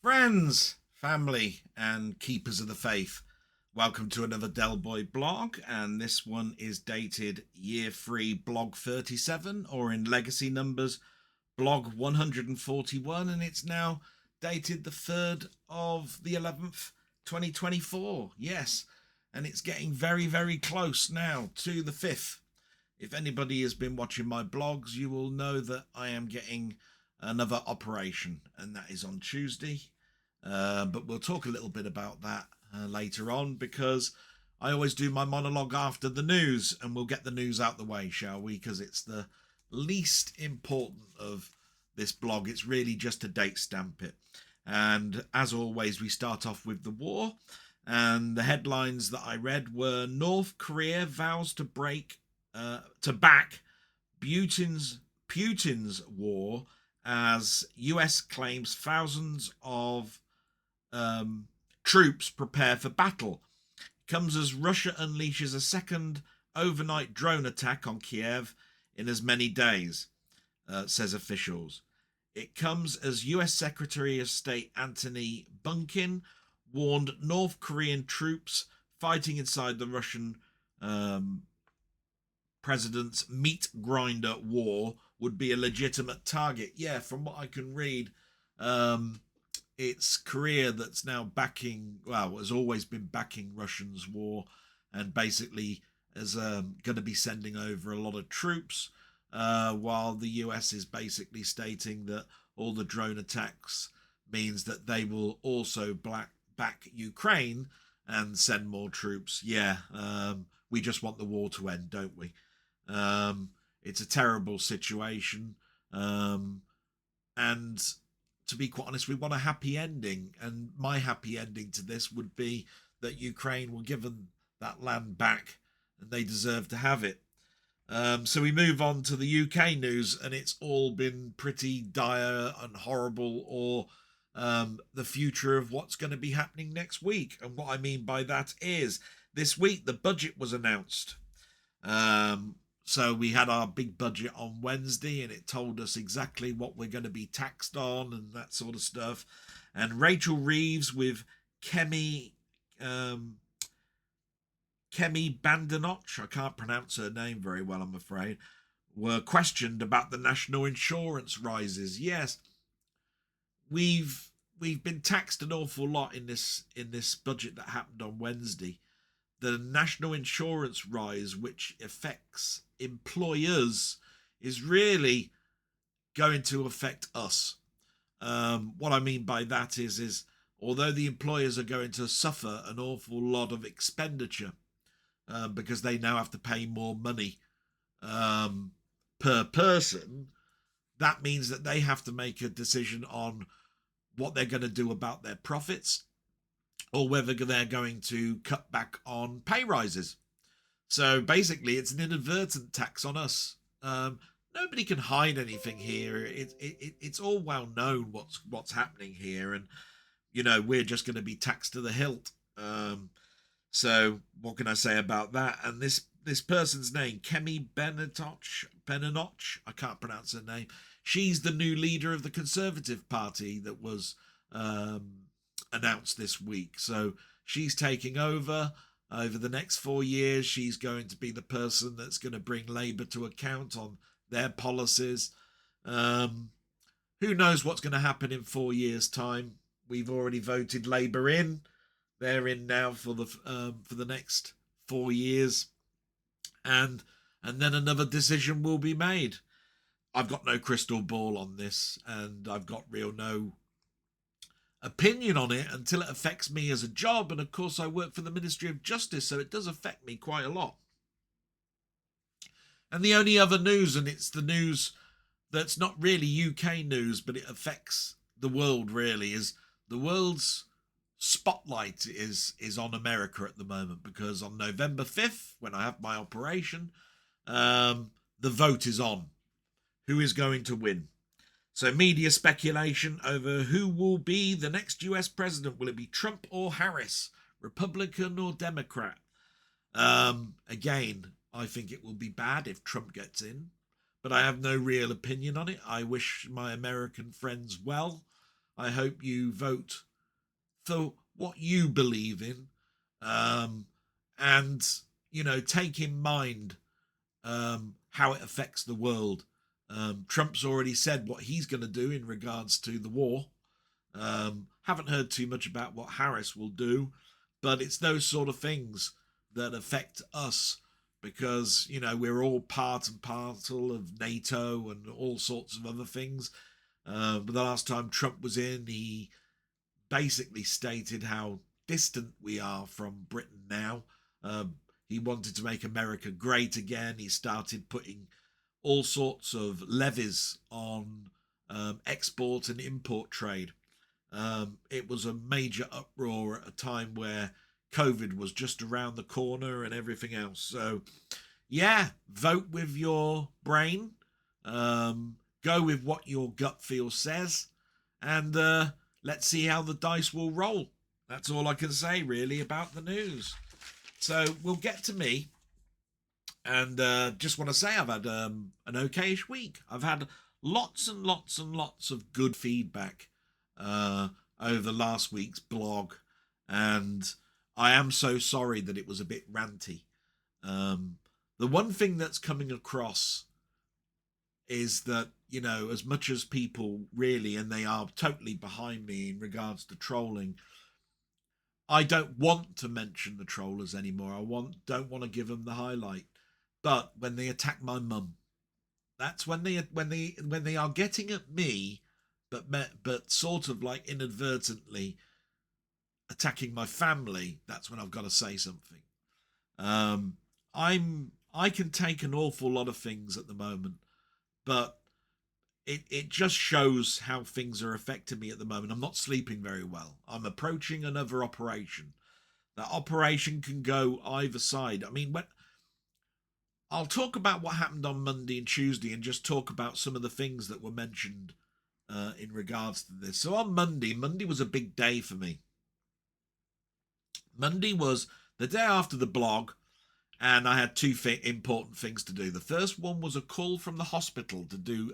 Friends, family, and keepers of the faith, welcome to another Del Boy blog, and this one is dated year 3 blog 37, or in legacy numbers blog 141, and it's now dated the 3rd of the 11th 2024. Yes, and it's getting very, very close now to the 5th. If anybody has been watching my blogs, you will know that I am getting another operation, and that is on Tuesday. But we'll talk a little bit about that later on, because I always do my monologue after the news, and we'll get the news out the way, shall we? Because it's the least important of this blog. It's really just to date stamp it. And as always, we start off with the war. And the headlines that I read were: North Korea vows to back Putin's war as US claims thousands of troops prepare for battle. Comes as Russia unleashes a second overnight drone attack on Kiev in as many days, says officials. It comes as US Secretary of State Antony Blinken warned North Korean troops fighting inside the Russian president's meat grinder war would be a legitimate target. Yeah, from what I can read, it's Korea that's now backing, well, has always been backing Russia's war, and basically is going to be sending over a lot of troops, while the US is basically stating that all the drone attacks means that they will also back Ukraine and send more troops. Yeah, we just want the war to end, don't we? It's a terrible situation, and to be quite honest, we want a happy ending, and my happy ending to this would be that Ukraine were given that land back, and they deserve to have it. So we move on to the UK news, and it's all been pretty dire and horrible, or the future of what's going to be happening next week. And what I mean by that is, this week the budget was announced. So we had our big budget on Wednesday, and it told us exactly what we're going to be taxed on and that sort of stuff. And Rachel Reeves with Kemi Bandanoch, I can't pronounce her name very well, I'm afraid, were questioned about the national insurance rises. Yes, we've been taxed an awful lot in this budget that happened on Wednesday. The national insurance rise, which affects employers, is really going to affect us. What I mean by that is although the employers are going to suffer an awful lot of expenditure, because they now have to pay more money per person, that means that they have to make a decision on what they're going to do about their profits, or whether they're going to cut back on pay rises. So basically, it's an inadvertent tax on us. Nobody can hide anything here. It's all well known what's happening here, and we're just going to be taxed to the hilt. So what can I say about that? And this person's name, Kemi Benanoch, I can't pronounce her name. She's the new leader of the Conservative Party that was announced this week. So she's taking over the next 4 years. She's going to be the person that's going to bring Labour to account on their policies. Who knows what's going to happen in 4 years' time? We've already voted Labour in. They're in now for the next 4 years, and then another decision will be made. I've got no crystal ball on this, and I've got no opinion on it until it affects me as a job. And of course, I work for the Ministry of Justice, so it does affect me quite a lot. And the only other news, and it's the news that's not really UK news, but it affects the world really, is the world's spotlight is on America at the moment, because on November 5th, when I have my operation, the vote is on. Who is going to win? So media speculation over who will be the next US president. Will it be Trump or Harris? Republican or Democrat? Again, I think it will be bad if Trump gets in, but I have no real opinion on it. I wish my American friends well. I hope you vote for what you believe in, and, you know, take in mind how it affects the world. Trump's already said what he's going to do in regards to the war. Haven't heard too much about what Harris will do, but it's those sort of things that affect us, because, you know, we're all part and parcel of NATO and all sorts of other things. But the last time Trump was in, he basically stated how distant we are from Britain now. He wanted to make America great again. He started putting all sorts of levies on export and import trade. It was a major uproar at a time where COVID was just around the corner and everything else. So, yeah, vote with your brain. Go with what your gut feel says. And let's see how the dice will roll. That's all I can say, really, about the news. So we'll get to me. And just want to say I've had an okayish week. I've had lots and lots and lots of good feedback over last week's blog. And I am so sorry that it was a bit ranty. The one thing that's coming across is that, you know, as much as people really, and they are totally behind me in regards to trolling, I don't want to mention the trollers anymore. Don't want to give them the highlight. But when they attack my mum, that's when they are getting at me, but sort of like inadvertently attacking my family. That's when I've got to say something. I can take an awful lot of things at the moment, but it just shows how things are affecting me at the moment. I'm not sleeping very well. I'm approaching another operation. That operation can go either side. I mean, I'll talk about what happened on Monday and Tuesday and just talk about some of the things that were mentioned in regards to this. So on Monday was a big day for me. Monday was the day after the blog, and I had two important things to do. The first one was a call from the hospital to do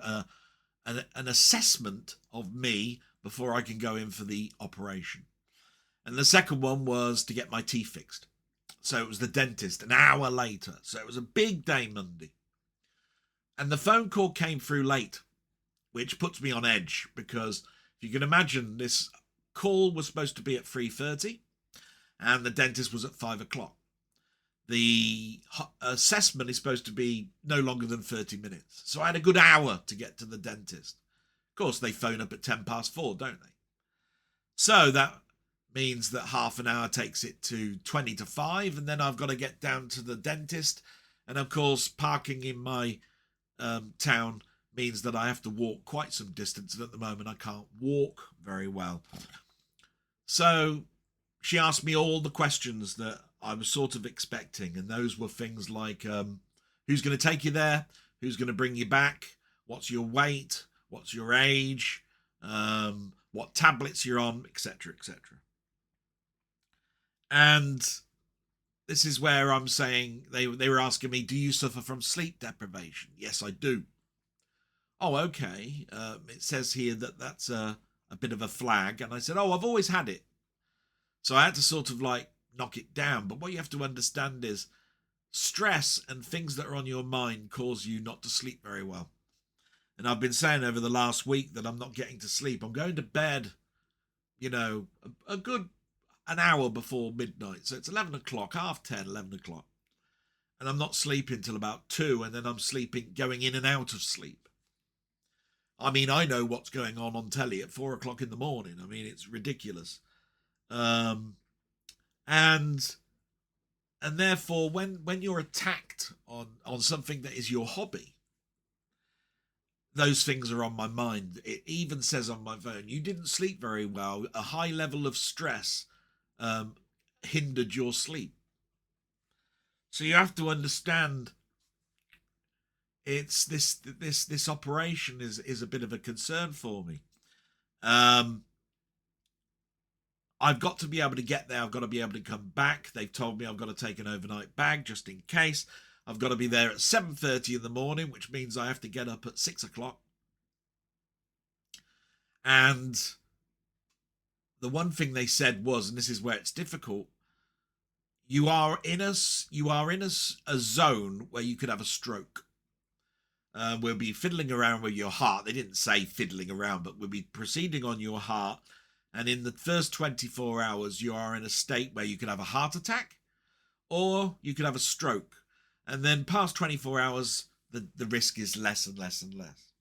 an assessment of me before I can go in for the operation. And the second one was to get my teeth fixed. So it was the dentist an hour later. So it was a big day Monday. And the phone call came through late, which puts me on edge, because if you can imagine, this call was supposed to be at 3:30 and the dentist was at 5 o'clock. The assessment is supposed to be no longer than 30 minutes. So I had a good hour to get to the dentist. Of course, they phone up at 4:10, don't they? So that means that half an hour takes it to 20 to 5, and then I've got to get down to the dentist. And of course, parking in my town means that I have to walk quite some distance, and at the moment I can't walk very well. So she asked me all the questions that I was sort of expecting, and those were things like who's going to take you there, who's going to bring you back, what's your weight, what's your age, what tablets you're on, etc., etc. And this is where I'm saying, they were asking me, do you suffer from sleep deprivation? Yes, I do. Oh, okay. It says here that that's a bit of a flag. And I said, oh, I've always had it. So I had to sort of like knock it down. But what you have to understand is stress and things that are on your mind cause you not to sleep very well. And I've been saying over the last week that I'm not getting to sleep. I'm going to bed, you know, a good an hour before midnight. So it's 11 o'clock, 10:30, 11 o'clock. And I'm not sleeping till about 2, and then I'm sleeping, going in and out of sleep. I mean, I know what's going on telly at 4 o'clock in the morning. I mean, it's ridiculous. And therefore, when you're attacked on something that is your hobby, those things are on my mind. It even says on my phone, you didn't sleep very well. A high level of stress hindered your sleep. So you have to understand, it's this operation is a bit of a concern for me. I've got to be able to get there. I've got to be able to come back. They've told me I've got to take an overnight bag just in case. I've got to be there at 7:30 in the morning, which means I have to get up at 6 o'clock. And the one thing they said was, and this is where it's difficult, you are in a zone where you could have a stroke. We'll be fiddling around with your heart. They didn't say fiddling around, but we'll be proceeding on your heart. And in the first 24 hours, you are in a state where you could have a heart attack or you could have a stroke. And then past 24 hours, the risk is less and less and less.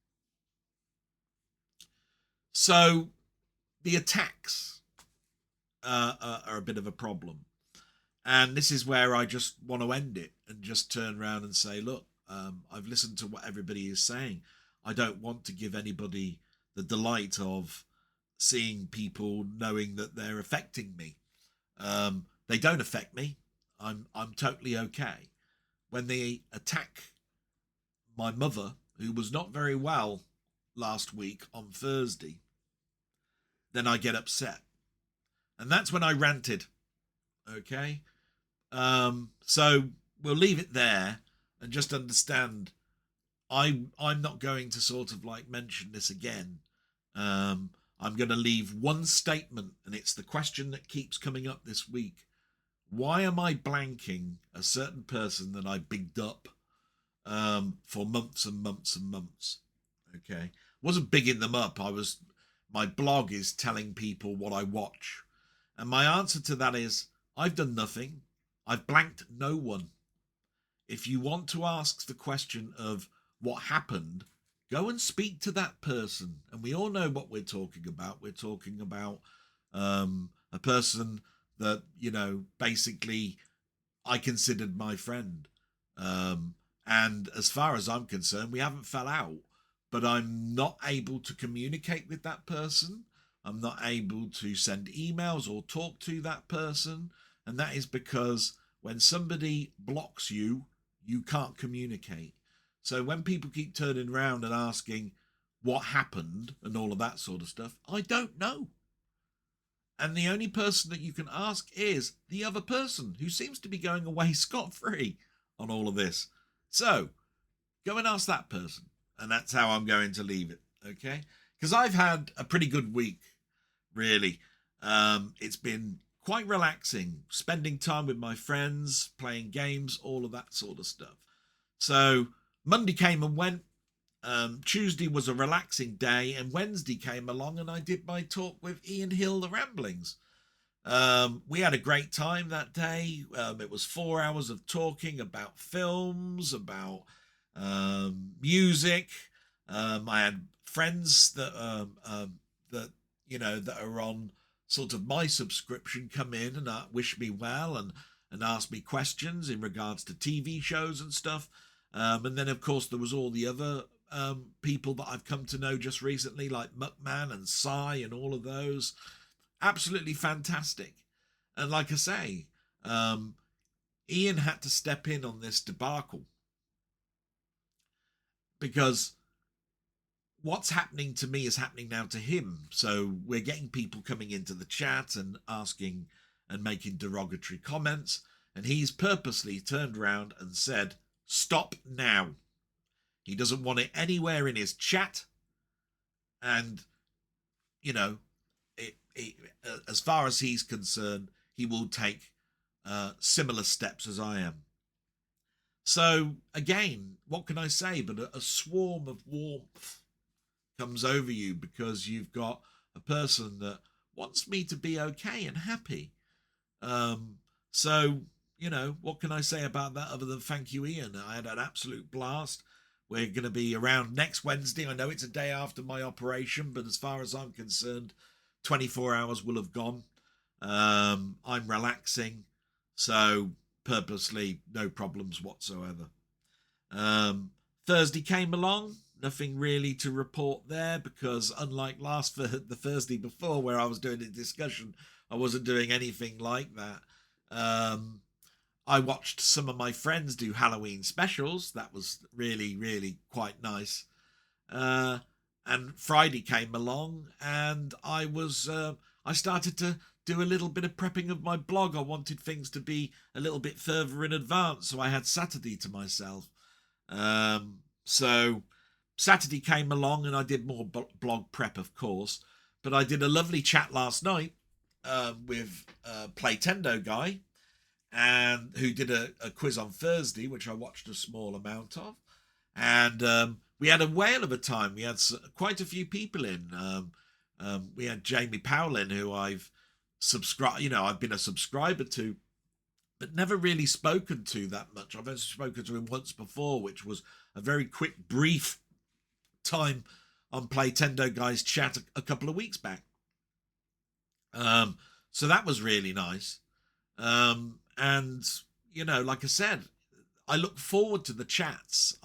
So the attacks are a bit of a problem. And this is where I just want to end it and just turn around and say, look, I've listened to what everybody is saying. I don't want to give anybody the delight of seeing people knowing that they're affecting me. They don't affect me. I'm totally okay. When they attack my mother, who was not very well last week on Thursday, then I get upset. And that's when I ranted. Okay? So we'll leave it there and just understand I'm not going to sort of like mention this again. I'm going to leave one statement, and it's the question that keeps coming up this week. Why am I blanking a certain person that I bigged up for months and months and months? Okay. Wasn't bigging them up. My blog is telling people what I watch. And my answer to that is, I've done nothing. I've blanked no one. If you want to ask the question of what happened, go and speak to that person. And we all know what we're talking about. We're talking about a person that, basically I considered my friend. And as far as I'm concerned, we haven't fell out. But I'm not able to communicate with that person. I'm not able to send emails or talk to that person. And that is because when somebody blocks you, you can't communicate. So when people keep turning around and asking what happened and all of that sort of stuff, I don't know. And the only person that you can ask is the other person, who seems to be going away scot-free on all of this. So go and ask that person. And that's how I'm going to leave it, okay? Because I've had a pretty good week, really. It's been quite relaxing, spending time with my friends, playing games, all of that sort of stuff. So Monday came and went. Tuesday was a relaxing day, and Wednesday came along and I did my talk with Ian Hill, the Ramblings. We had a great time that day. It was 4 hours of talking about films, about music. I had friends that are on sort of my subscription come in and wish me well and ask me questions in regards to TV shows and stuff. And then, of course, there was all the other people that I've come to know just recently, like Muckman and Sai and all of those. Absolutely fantastic. And like I say, Ian had to step in on this debacle because what's happening to me is happening now to him. So we're getting people coming into the chat and asking and making derogatory comments. And he's purposely turned around and said, stop now. He doesn't want it anywhere in his chat. And, as far as he's concerned, he will take similar steps as I am. So, again, what can I say? But a swarm of warmth comes over you because you've got a person that wants me to be okay and happy. So, what can I say about that other than thank you, Ian? I had an absolute blast. We're going to be around next Wednesday. I know it's a day after my operation, but as far as I'm concerned, 24 hours will have gone. I'm relaxing, so purposely no problems whatsoever. Thursday came along. Nothing really to report there because unlike the Thursday before where I was doing a discussion, I wasn't doing anything like that. I watched some of my friends do Halloween specials. That was really, really quite nice. And Friday came along and I started to do a little bit of prepping of my blog. I wanted things to be a little bit further in advance, so I had Saturday to myself. So Saturday came along and I did more blog prep, of course, but I did a lovely chat last night with Playtendoguy, and who did a quiz on Thursday, which I watched a small amount of. And we had a whale of a time. We had quite a few people in. We had Jamie Powlin, who I've subscribed, I've been a subscriber to, but never really spoken to that much. I've only spoken to him once before, which was a very quick, brief time on Playtendoguy's chat a couple of weeks back. So that was really nice. And, like I said, I look forward to the chats.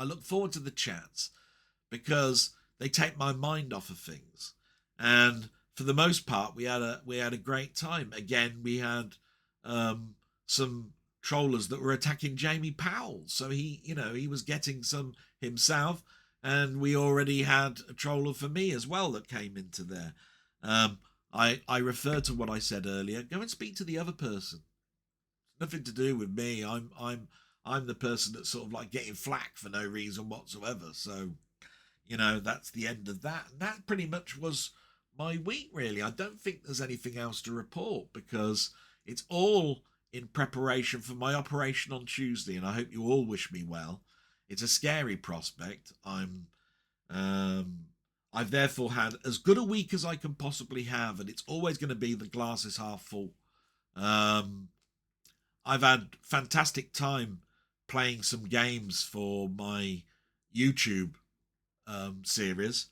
Because they take my mind off of things. And for the most part, we had a great time. Again, we had some trollers that were attacking Jamie Powell. So he was getting some himself, and we already had a troller for me as well that came into there. I refer to what I said earlier. Go and speak to the other person. Nothing to do with me. I'm the person that's sort of like getting flack for no reason whatsoever. So, that's the end of that. And that pretty much was my week, really. I don't think there's anything else to report, because it's all in preparation for my operation on Tuesday, and I hope you all wish me well. It's a scary prospect. I've therefore had as good a week as I can possibly have, and it's always going to be the glass is half full. I've had fantastic time playing some games for my YouTube series.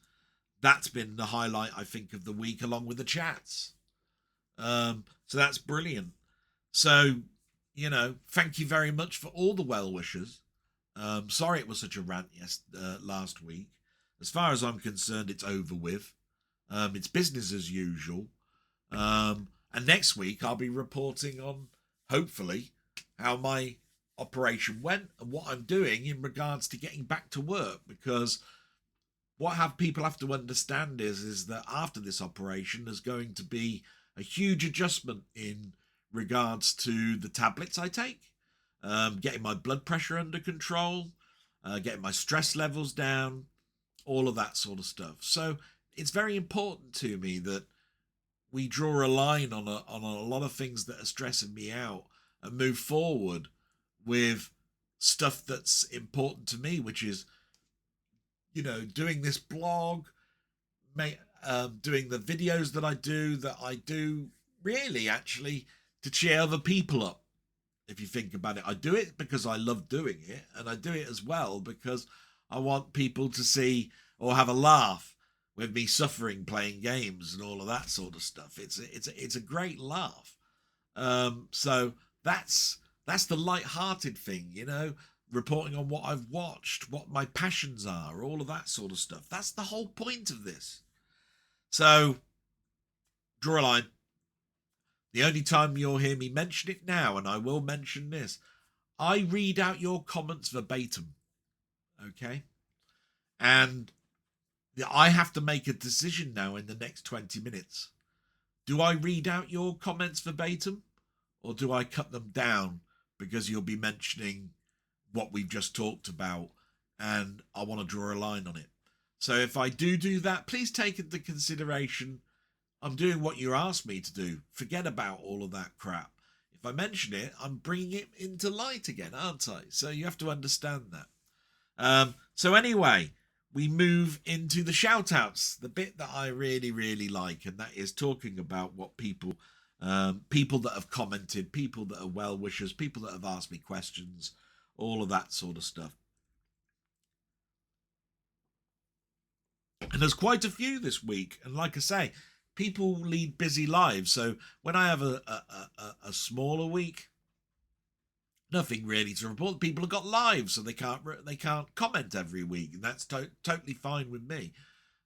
That's been the highlight, I think, of the week, along with the chats. So that's brilliant. So, thank you very much for all the well wishes. Sorry it was such a rant last week. As far as I'm concerned, it's over with. It's business as usual. And next week I'll be reporting on, hopefully, how my operation went and what I'm doing in regards to getting back to work, because what people have to understand is that after this operation there's going to be a huge adjustment in regards to the tablets I take, getting my blood pressure under control, getting my stress levels down, all of that sort of stuff. So it's very important to me that we draw a line on a lot of things that are stressing me out and move forward with stuff that's important to me, which is, doing this blog, doing the videos that I do really actually to cheer other people up. If you think about it, I do it because I love doing it, and I do it as well because I want people to see or have a laugh with me suffering playing games and all of that sort of stuff. It's a great laugh. So that's the light-hearted thing, reporting on what I've watched, what my passions are, all of that sort of stuff. That's the whole point of this. So, draw a line. The only time you'll hear me mention it now, and I will mention this, I read out your comments verbatim. Okay? And I have to make a decision now in the next 20 minutes. Do I read out your comments verbatim, or do I cut them down because you'll be mentioning what we've just talked about and I want to draw a line on it? So if I do that, please take into consideration I'm doing what you asked me to do. Forget about all of that crap. If I mention it, I'm bringing it into light again, aren't I? So you have to understand that. So anyway, we move into the shout outs, the bit that I really, really like, and that is talking about what people that have commented, people that are well wishers, people that have asked me questions, all of that sort of stuff. And there's quite a few this week. And like I say, people lead busy lives. So when I have a smaller week, nothing really to report. People have got lives, so they can't comment every week, and that's totally fine with me.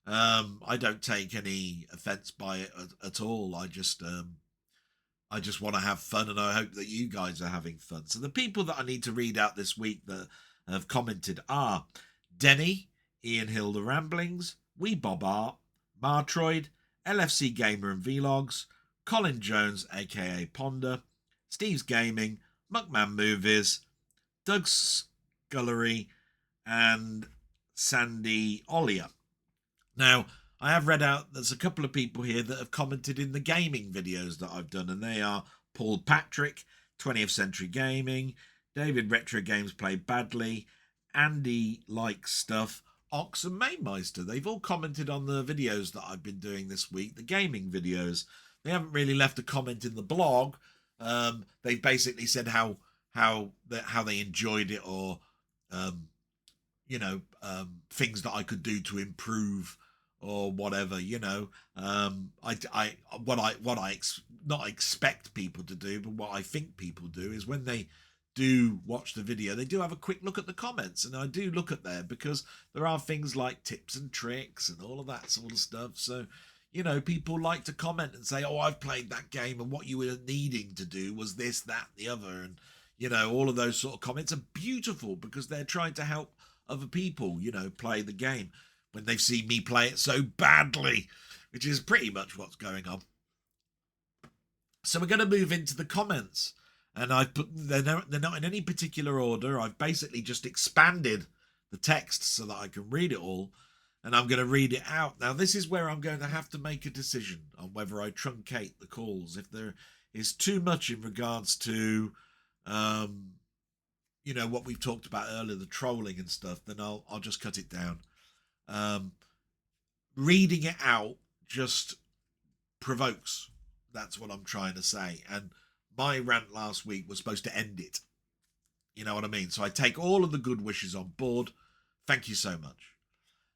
I don't take any offence by it at all. I just want to have fun, and I hope that you guys are having fun. So the people that I need to read out this week that have commented are Denny, Ian Hill the Ramblings, Wee Bob Art, Martroid, LFC Gamer and Vlogs, Colin Jones aka Ponder, Steve's Gaming, Muckman-Movies, Doug Scullery, and Sandy Ollier. Now, I have read out there's a couple of people here that have commented in the gaming videos that I've done, and they are Paul Patrick, 20th Century Gaming, David Retro Games Play Badly, Andy Likes Stuff, Ox and Mamemeister. They've all commented on the videos that I've been doing this week, the gaming videos. They haven't really left a comment in the blog. They've basically said how they enjoyed it, or things that I could do to improve or whatever. Not expect people to do, but what I think people do is when they do watch the video, they do have a quick look at the comments, and I do look at there because there are things like tips and tricks and all of that sort of stuff. So people like to comment and say, oh, I've played that game and what you were needing to do was this, that, the other. And all of those sort of comments are beautiful because they're trying to help other people play the game when they've seen me play it so badly, which is pretty much what's going on. So we're going to move into the comments, and I've put they're not in any particular order. I've basically just expanded the text so that I can read it all, and I'm going to read it out. Now, this is where I'm going to have to make a decision on whether I truncate the calls. If there is too much in regards to what we've talked about earlier, the trolling and stuff, then I'll just cut it down. Reading it out just provokes. That's what I'm trying to say. And my rant last week was supposed to end it. You know what I mean? So I take all of the good wishes on board. Thank you so much.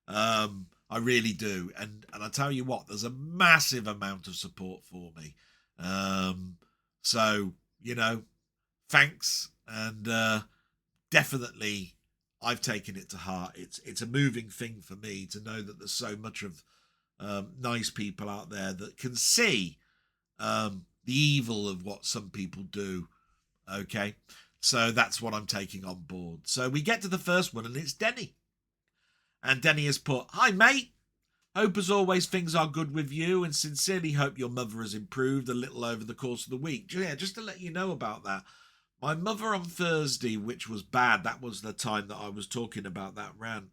I really do. And I tell you what, there's a massive amount of support for me. So, thanks. And definitely I've taken it to heart. It's a moving thing for me to know that there's so much of nice people out there that can see the evil of what some people do. Okay, so that's what I'm taking on board. So we get to the first one, and it's Denny. And Denny has put, "Hi mate, hope as always things are good with you, and sincerely hope your mother has improved a little over the course of the week." Yeah, just to let you know about that, my mother on Thursday, which was bad, that was the time that I was talking about that rant.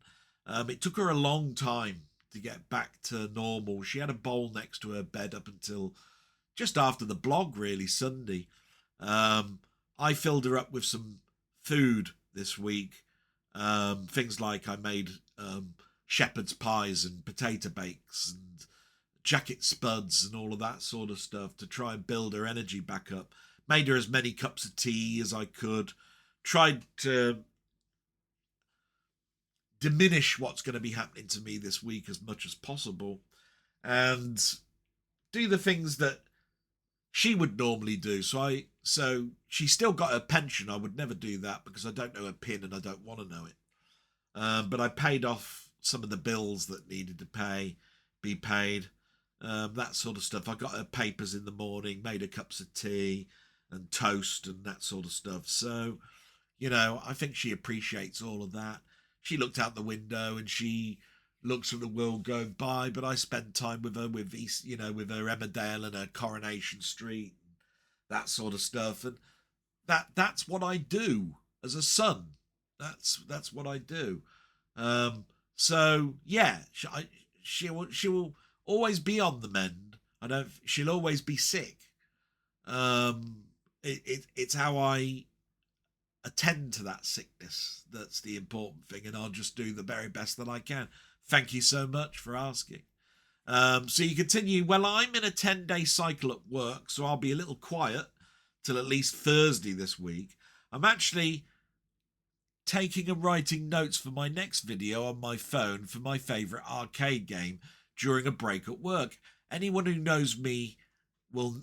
It took her a long time to get back to normal. She had a bowl next to her bed up until just after the blog, really, Sunday. I filled her up with some food this week. Things like I made shepherd's pies and potato bakes and jacket spuds and all of that sort of stuff to try and build her energy back up. Made her as many cups of tea as I could. Tried to diminish what's going to be happening to me this week as much as possible. And do the things that she would normally do. So she still got her pension. I would never do that because I don't know her PIN and I don't want to know it. But I paid off some of the bills that needed to be paid. That sort of stuff. I got her papers in the morning, made her cups of tea and toast and that sort of stuff. So, I think she appreciates all of that. She looked out the window and she looks at the world going by, but I spend time with her with her Emmerdale and her Coronation Street, that sort of stuff. And that's what I do as a son. That's what I do. So yeah, she will always be on the mend. She'll always be sick. It's how I attend to that sickness that's the important thing, and I'll just do the very best that I can. Thank you so much for asking. So you continue, well, I'm in a 10-day cycle at work, so I'll be a little quiet till at least Thursday this week. I'm actually taking and writing notes for my next video on my phone for my favourite arcade game during a break at work. Anyone who knows me will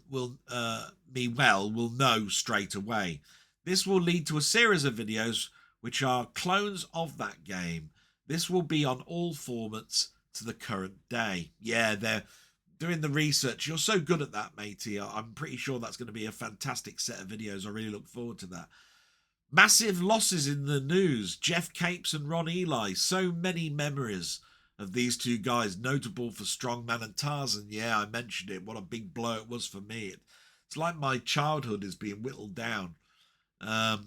know straight away. This will lead to a series of videos which are clones of that game. This will be on all formats to the current day. Yeah, they're doing the research. You're so good at that, matey. I'm pretty sure that's going to be a fantastic set of videos. I really look forward to that. Massive losses in the news. Jeff Capes and Ron Eli. So many memories of these two guys, notable for Strongman and Tarzan. Yeah, I mentioned it. What a big blow it was for me. It's like my childhood is being whittled down.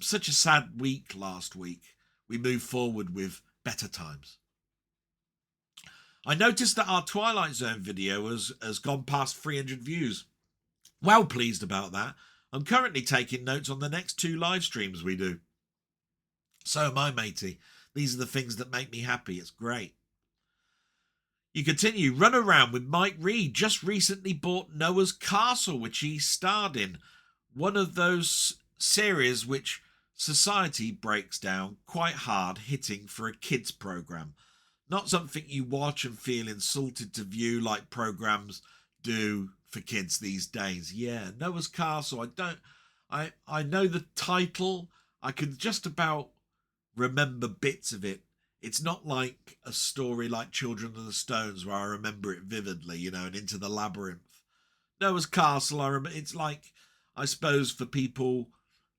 Such a sad week last week. We move forward with better times. I noticed that our Twilight Zone video has gone past 300 views. Well pleased about that. I'm currently taking notes on the next 2 live streams we do. So am I, matey. These are the things that make me happy. It's great. You continue. Run Around with Mike Reed just recently bought Noah's Castle, which he starred in. One of those series which society breaks down quite hard hitting for a kids program. Not something you watch and feel insulted to view like programs do for kids these days. Yeah, Noah's Castle. I know the title. I can just about remember bits of it. It's not like a story like Children of the Stones where I remember it vividly, and Into the Labyrinth. Noah's Castle, I remember. It's like, I suppose, for people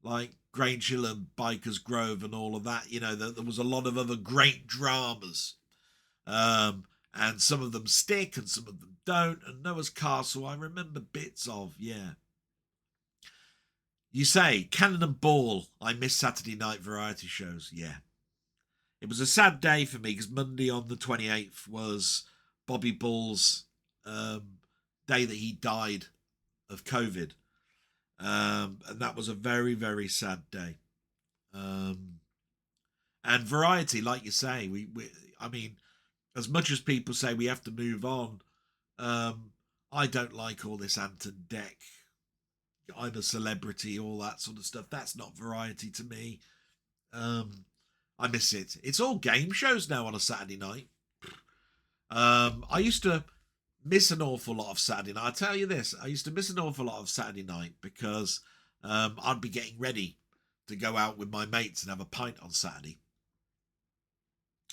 like Grange Hill and Bikers Grove and all of that, there was a lot of other great dramas. And some of them stick and some of them don't. And Noah's Castle, I remember bits of, yeah. You say, Cannon and Ball, I miss Saturday night variety shows. Yeah. It was a sad day for me because Monday on the 28th was Bobby Ball's day that he died of COVID. And that was a very, very sad day. And variety, like you say, I mean, as much as people say we have to move on, I don't like all this Anton Deck, I'm a celebrity, all that sort of stuff. That's not variety to me. I miss it. It's all game shows now on a Saturday night. I used to miss an awful lot of Saturday night. I tell you this, I used to miss an awful lot of Saturday night because I'd be getting ready to go out with my mates and have a pint on Saturday.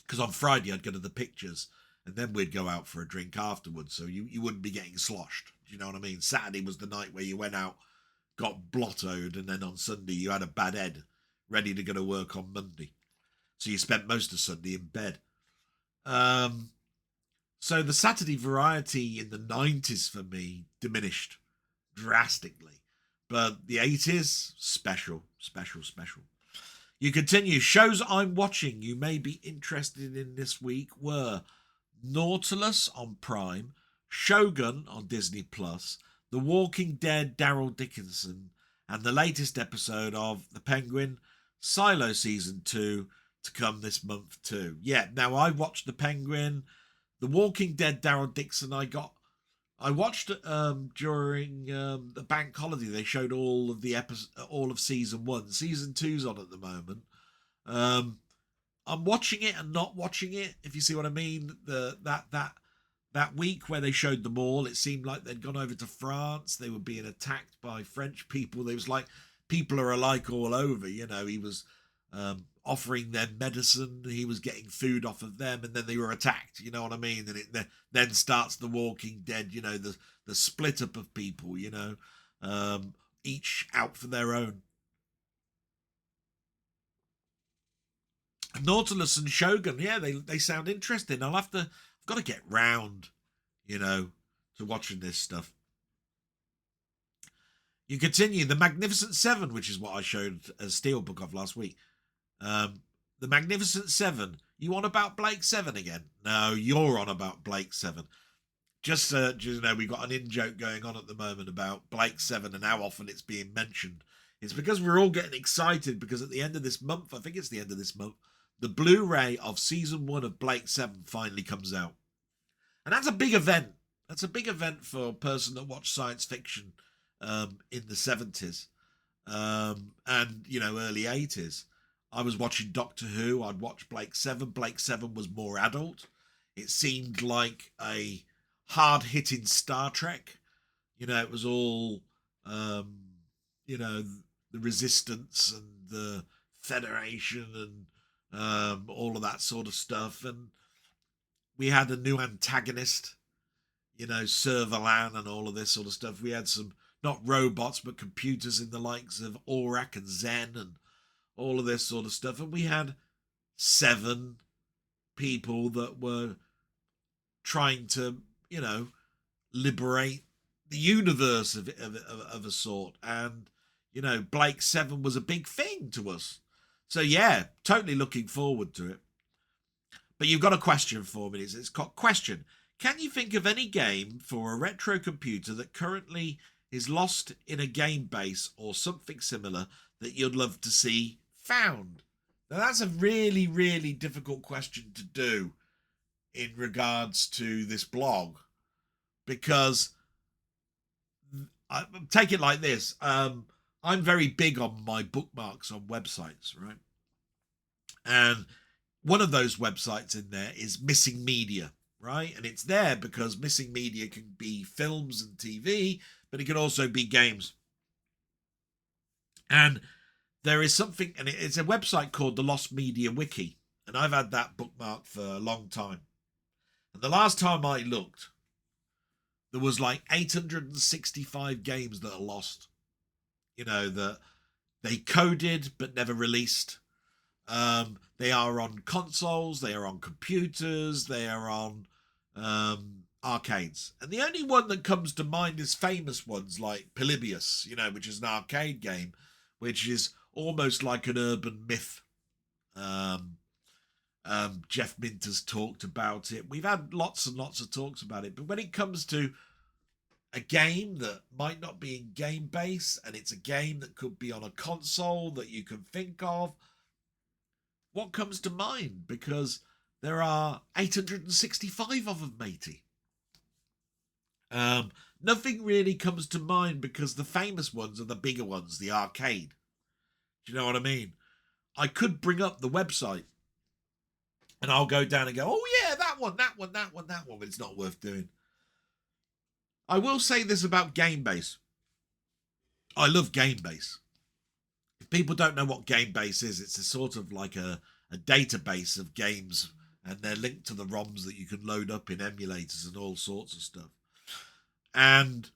Because on Friday I'd go to the pictures and then we'd go out for a drink afterwards. So you wouldn't be getting sloshed. Do you know what I mean? Saturday was the night where you went out, got blottoed, and then on Sunday you had a bad head, ready to go to work on Monday. So you spent most of Sunday in bed. So the Saturday variety in the 90s for me diminished drastically. But the 80s, special. You continue. Shows I'm watching you may be interested in this week were Nautilus on Prime, Shogun on Disney Plus, The Walking Dead Daryl Dickinson, and the latest episode of The Penguin, Silo Season 2, to come this month too. Yeah, now I watched The Penguin, The Walking Dead Daryl Dixon. I watched during the bank holiday. They showed all of the all of season 1. Season 2's on at the moment. I'm watching it and not watching it, if you see what I mean. That week where they showed them all, it seemed like they'd gone over to France. They were being attacked by French people. It was like people are alike all over. He was offering them medicine, he was getting food off of them, and then they were attacked. You know what I mean? And it then starts The Walking Dead. The split up of people. Each out for their own. Nautilus and Shogun, yeah, they sound interesting. I've got to get round, to watching this stuff. You continue. The Magnificent Seven, which is what I showed a steelbook of last week. The Magnificent Seven. You on about Blake Seven again? No, you're on about Blake Seven. Just we've got an in-joke going on at the moment about Blake Seven and how often it's being mentioned. It's because we're all getting excited because at the end of this month, I think it's the end of this month, the Blu-ray of season 1 of Blake 7 finally comes out. And that's a big event. That's a big event for a person that watched science fiction in the 70s and, early 80s. I was watching Doctor Who. I'd watched Blake 7. Blake 7 was more adult. It seemed like a hard-hitting Star Trek. It was all, the Resistance and the Federation and all of that sort of stuff. And we had a new antagonist, Servalan and all of this sort of stuff. We had some, not robots, but computers in the likes of Aurak and Zen and all of this sort of stuff. And we had 7 people that were trying to, liberate the universe of a sort. And, Blake 7 was a big thing to us. So, yeah, totally looking forward to it. But you've got a question for me. It's got question. Can you think of any game for a retro computer that currently is lost in a game base or something similar that you'd love to see found? Now, that's a really, really difficult question to do in regards to this blog, because I take it like this. I'm very big on my bookmarks on websites, right? And one of those websites in there is Missing Media, right? And it's there because Missing Media can be films and TV, but it can also be games. And there is something, and it's a website called the Lost Media Wiki, and I've had that bookmarked for a long time. And the last time I looked, there was like 865 games that are lost. You know, that they coded but never released. They are on consoles, they are on computers, they are on arcades. And the only one that comes to mind is famous ones like Polybius, you know, which is an arcade game, which is almost like an urban myth. Jeff Minter's talked about it. We've had lots and lots of talks about it. But when it comes to a game that might not be in game base, and it's a game that could be on a console that you can think of, what comes to mind? Because there are 865 of them, matey. Nothing really comes to mind because the famous ones are the bigger ones, the arcade. Do you know what I mean? I could bring up the website and I'll go down and go, oh yeah, that one, but it's not worth doing. I will say this about Game Base. I love Game Base. If people don't know what Game Base is, it's a sort of like a database of games, and they're linked to the ROMs that you can load up in emulators and all sorts of stuff. And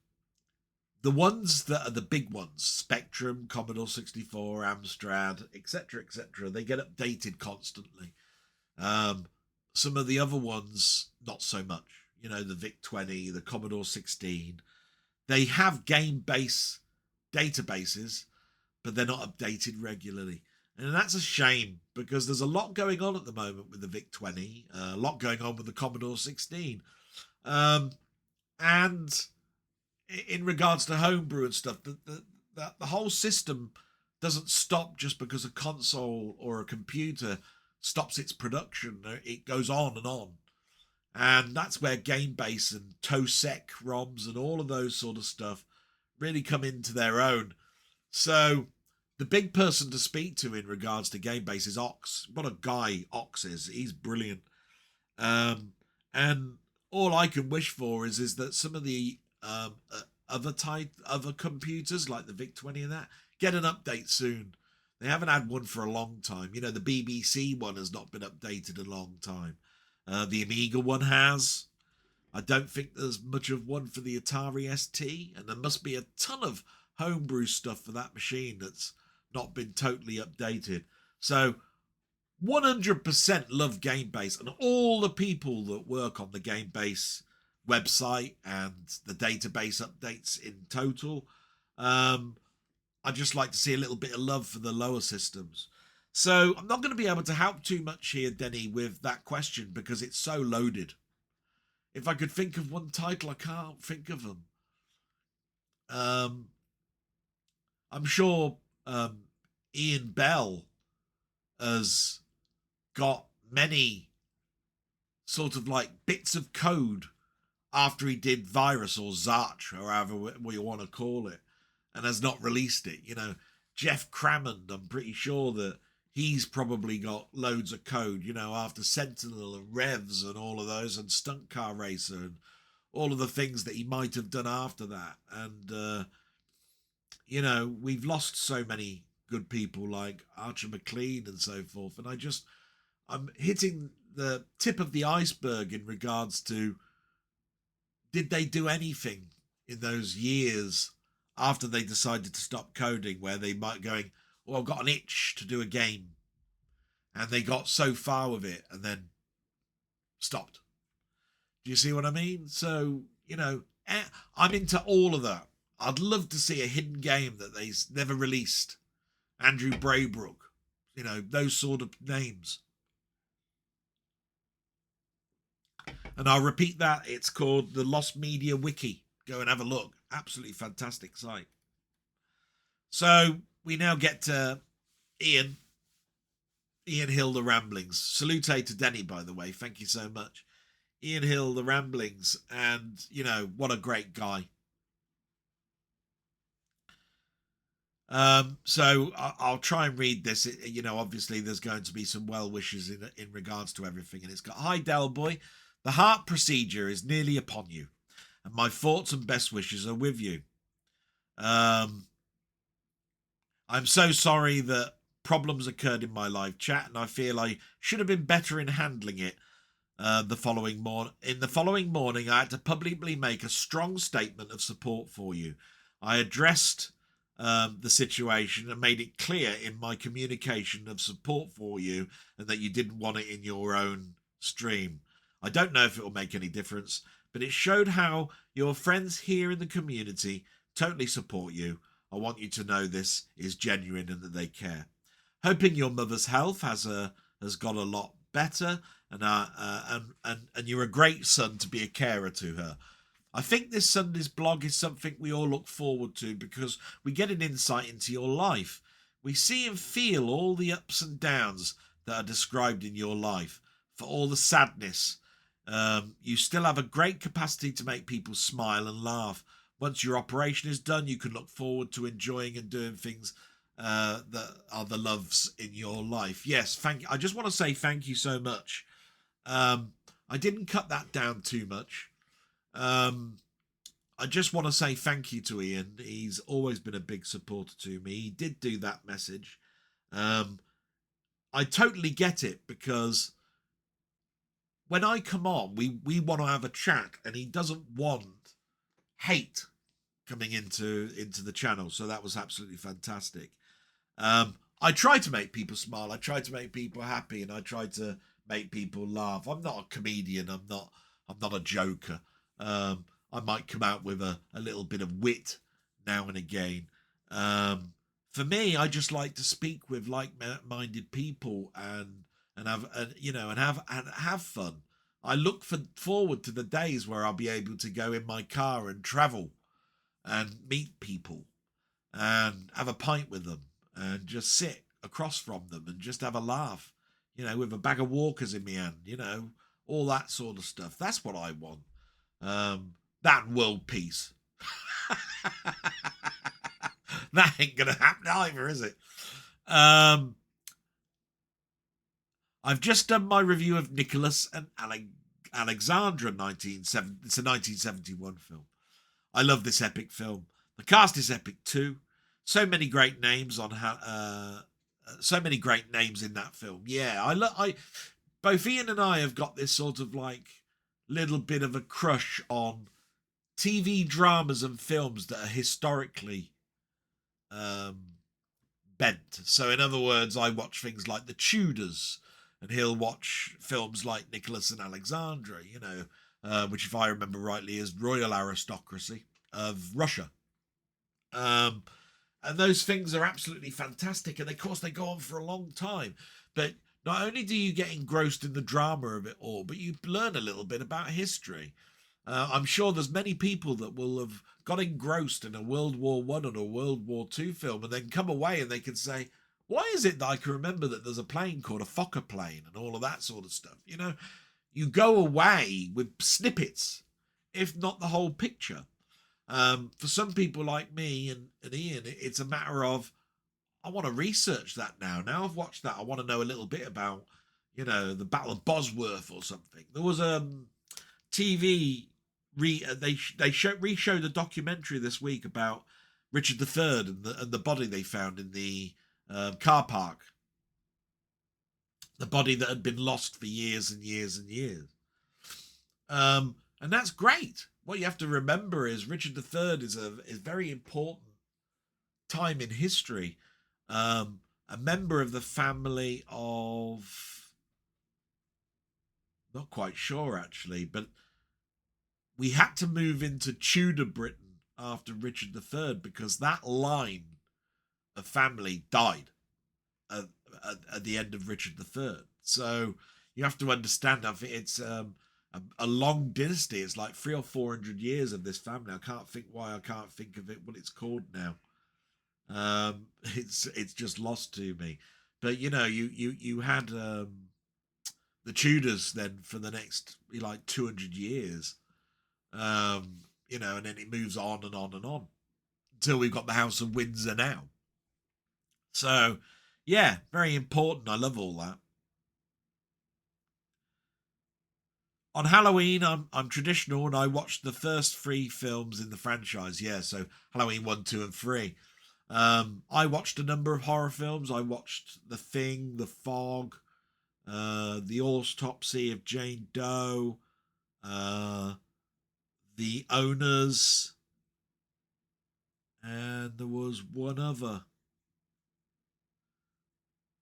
the ones that are the big ones, Spectrum, Commodore 64, Amstrad, etc., they get updated constantly. Some of the other ones, not so much. You know, the VIC-20, the Commodore 16. They have game base databases, but they're not updated regularly. And that's a shame, because there's a lot going on at the moment with the VIC-20, a lot going on with the Commodore 16. And in regards to homebrew and stuff, the whole system doesn't stop just because a console or a computer stops its production. It goes on and on. And that's where Game Base and TOSEC ROMs and all of those sort of stuff really come into their own. So the big person to speak to in regards to Game Base is Ox. What a guy Ox is. He's brilliant. And all I can wish for is that some of the other computers like the VIC-20 and that get an update soon. They haven't had one for a long time. You know, the BBC one has not been updated a long time. The Amiga one has. I don't think there's much of one for the Atari ST, and there must be a ton of homebrew stuff for that machine that's not been totally updated. So 100% love Game Base, and all the people that work on the Game Base website and the database updates in total. I'd just like to see a little bit of love for the lower systems. So I'm not going to be able to help too much here, Denny, with that question because it's so loaded. If I could think of one title, I can't think of them. I'm sure Ian Bell has got many sort of like bits of code after he did Virus or Zarch, or however you want to call it, and has not released it. You know, Jeff Crammond, I'm pretty sure that he's probably got loads of code, you know, after Sentinel and Revs and all of those, and Stunt Car Racer and all of the things that he might have done after that. And, you know, we've lost so many good people like Archer McLean and so forth. And I'm hitting the tip of the iceberg in regards to, did they do anything in those years after they decided to stop coding, where they might going, oh, I've got an itch to do a game, and they got so far with it and then stopped. Do you see what I mean? So, you know, I'm into all of that. I'd love to see a hidden game that they never released. – Andrew Braybrook, you know, those sort of names. And I'll repeat that. It's called the Lost Media Wiki. Go and have a look. Absolutely fantastic site. So we now get to Ian Hill, The Ramblings. Salute to Denny, by the way. Thank you so much. Ian Hill, The Ramblings. And, you know, what a great guy. So I'll try and read this. You know, obviously there's going to be some well wishes in regards to everything. And it's got, "Hi, Del Boy. The heart procedure is nearly upon you, and my thoughts and best wishes are with you. I'm so sorry that problems occurred in my live chat, and I feel I should have been better in handling it. In the following morning, I had to publicly make a strong statement of support for you. I addressed the situation and made it clear in my communication of support for you, and that you didn't want it in your own stream. I don't know if it will make any difference, but it showed how your friends here in the community totally support you. I want you to know this is genuine and that they care. Hoping your mother's health has got a lot better, and you're a great son to be a carer to her. I think this Sunday's blog is something we all look forward to because we get an insight into your life. We see and feel all the ups and downs that are described in your life, for all the sadness. You still have a great capacity to make people smile and laugh. Once your operation is done, you can look forward to enjoying and doing things that are the loves in your life." Yes, thank you. I just want to say thank you so much. I didn't cut that down too much. I just want to say thank you to Ian. He's always been a big supporter to me. He did do that message. I totally get it, because when I come on, we want to have a chat, and he doesn't want hate coming into the channel. So that was absolutely fantastic. I try to make people smile. I try to make people happy, and I try to make people laugh. I'm not a comedian. I'm not a joker. I might come out with a little bit of wit now and again. For me, I just like to speak with like-minded people and have fun. I look forward to the days where I'll be able to go in my car and travel and meet people and have a pint with them and just sit across from them and just have a laugh, with a bag of Walkers in my hand, all that sort of stuff. That's what I want. That and world peace. That ain't gonna happen either, is it? I've just done my review of Nicholas and Alexandra 1970. It's a 1971 film. I love this epic film. The cast is epic too. So many great names so many great names in that film. Yeah, both Ian and I have got this sort of little bit of a crush on TV dramas and films that are historically bent. So in other words, I watch things like The Tudors, and he'll watch films like Nicholas and Alexandra, which, if I remember rightly, is royal aristocracy of Russia. And those things are absolutely fantastic, and of course they go on for a long time. But not only do you get engrossed in the drama of it all, but you learn a little bit about history. I'm sure there's many people that will have got engrossed in a World War I and a World War II film, and then come away and they can say, why is it that I can remember that there's a plane called a Fokker plane and all of that sort of stuff? You go away with snippets, if not the whole picture. For some people like me and Ian, it's a matter of, I want to research that now. Now I've watched that, I want to know a little bit about, the Battle of Bosworth or something. There was a TV they re-showed a documentary this week about Richard III and the body they found in the car park. The body that had been lost for years and years and years. And that's great. What you have to remember is Richard III is a very important time in history. A member of the family of, not quite sure actually, but we had to move into Tudor Britain after Richard III because that line of family died at the end of Richard III. So you have to understand, I think it's a long dynasty. It's like 300 or 400 years of this family. I can't think why I can't think of it what it's called now. It's just lost to me. But you know, you had the Tudors then for the next like 200 years. You know, and then it moves on and on and on until we've got the House of Windsor now. So, yeah, very important. I love all that. On Halloween, I'm traditional, and I watched the first 3 films in the franchise. Yeah, so Halloween 1, 2, and 3. I watched a number of horror films. I watched The Thing, The Fog, The Autopsy of Jane Doe, The Owners, and there was one other.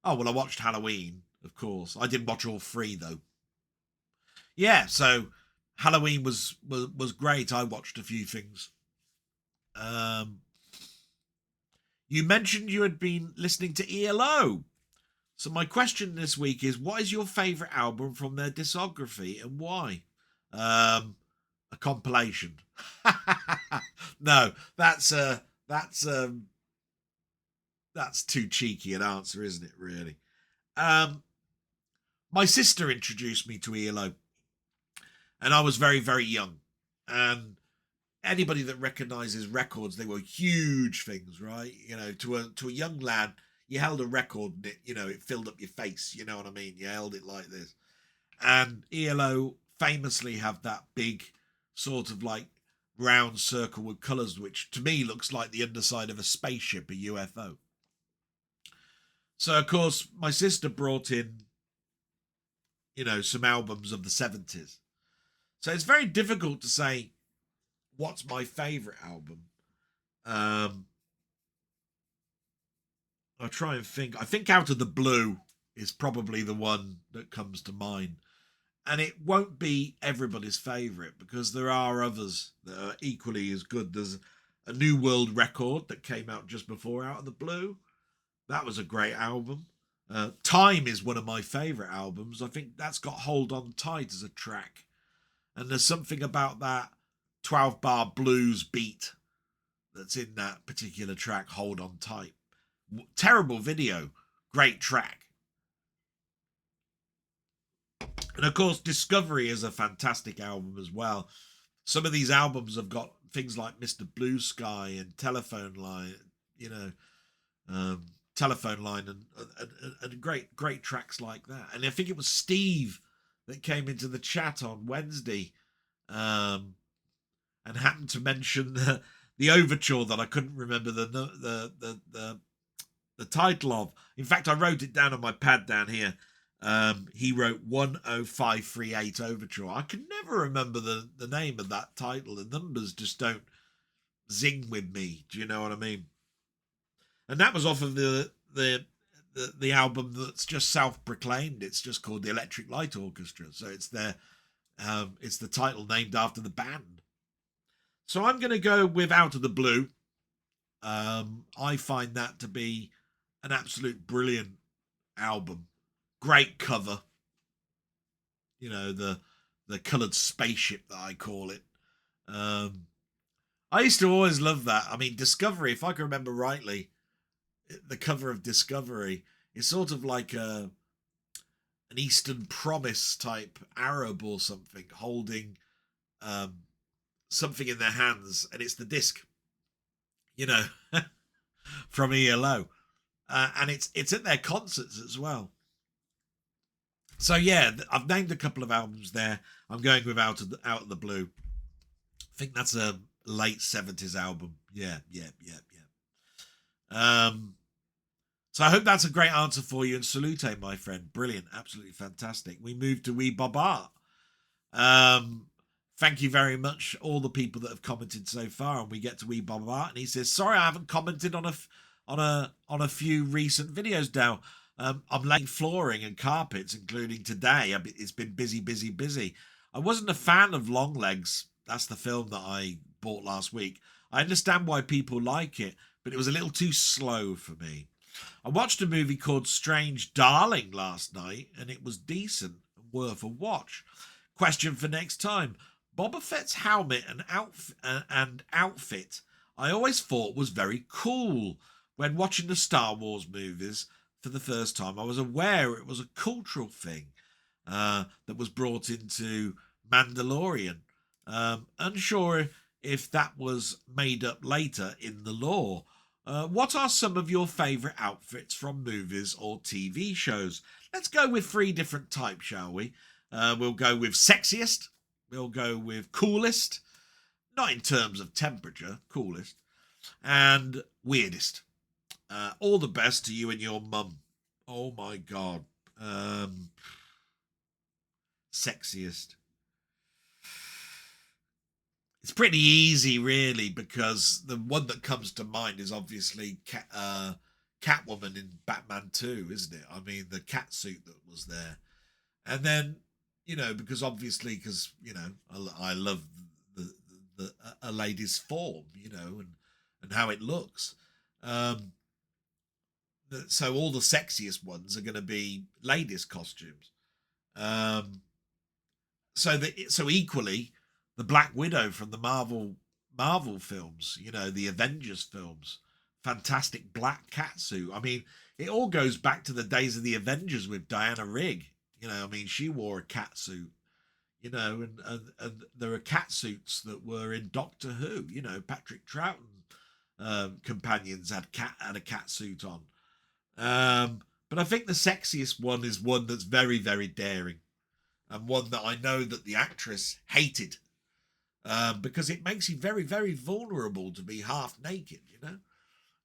Oh, well, I watched Halloween, of course. I didn't watch all 3, though. Yeah, so Halloween was great. I watched a few things. You mentioned you had been listening to ELO. So my question this week is, what is your favourite album from their discography and why? A compilation. No, that's too cheeky an answer, isn't it, really? My sister introduced me to ELO, and I was very, very young. And anybody that recognises records, they were huge things, right? You know, to a young lad, you held a record and it, you know, it filled up your face. You know what I mean? You held it like this. And ELO famously have that big sort of like round circle with colours, which to me looks like the underside of a spaceship, a UFO. So, of course, my sister brought in, you know, some albums of the 70s. So it's very difficult to say what's my favourite album. I'll try and think. I think Out of the Blue is probably the one that comes to mind. And it won't be everybody's favourite because there are others that are equally as good. There's a New World Record that came out just before Out of the Blue. That was a great album. Time is one of my favourite albums. I think that's got Hold On Tight as a track. And there's something about that 12-bar blues beat that's in that particular track, Hold On Tight. Terrible video, great track. And of course, Discovery is a fantastic album as well. Some of these albums have got things like Mr. Blue Sky and Telephone Line, you know, Telephone Line and great tracks like that. And I think it was Steve that came into the chat on Wednesday and happened to mention the overture that I couldn't remember the title of. In fact, I wrote it down on my pad down here. He wrote 10538 Overture. I can never remember the name of that title. The numbers just don't zing with me. Do you know what I mean? And that was off of the album that's just self-proclaimed. It's just called the Electric Light Orchestra. So it's it's the title named after the band. So I'm going to go with Out of the Blue. I find that to be an absolute brilliant album. Great cover. You know, the coloured spaceship that I call it. I used to always love that. I mean, Discovery, if I can remember rightly, the cover of Discovery is sort of like an Eastern Promise type Arab or something holding something in their hands, and it's the disc, you know, from ELO. And it's at their concerts as well. So yeah, I've named a couple of albums there. I'm going with Out of the Blue. I think that's a late 70s album. Yeah. So I hope that's a great answer for you, and salute, my friend. Brilliant, absolutely fantastic. We move to Wee Bob Art. Thank you very much, all the people that have commented so far, and we get to Wee Bob Art, and he says, "Sorry, I haven't commented on a few recent videos now. I'm laying flooring and carpets, including today. It's been busy. I wasn't a fan of Longlegs. That's the film that I bought last week. I understand why people like it, but it was a little too slow for me. I watched a movie called Strange Darling last night, and it was decent and worth a watch. Question for next time. Boba Fett's helmet and outfit I always thought was very cool. When watching the Star Wars movies for the first time, I was aware it was a cultural thing that was brought into Mandalorian. Unsure if that was made up later in the lore. What are some of your favourite outfits from movies or TV shows? Let's go with 3 different types, shall we? We'll go with sexiest. We'll go with coolest. Not in terms of temperature, coolest. And weirdest. All the best to you and your mum. Oh my God. Sexiest. It's pretty easy, really, because the one that comes to mind is obviously Catwoman in Batman 2, isn't it? I mean, the cat suit that was there. And then, because I love a lady's form, and how it looks. So all the sexiest ones are going to be ladies' costumes. So equally, the Black Widow from the Marvel films, the Avengers films, fantastic black cat suit. I mean, it all goes back to the days of the Avengers with Diana Rigg. She wore a cat suit. And there are cat suits that were in Doctor Who. Patrick Troughton companions had a cat suit on. But I think the sexiest one is one that's very, very daring, and one that I know that the actress hated, because it makes you very, very vulnerable to be half naked,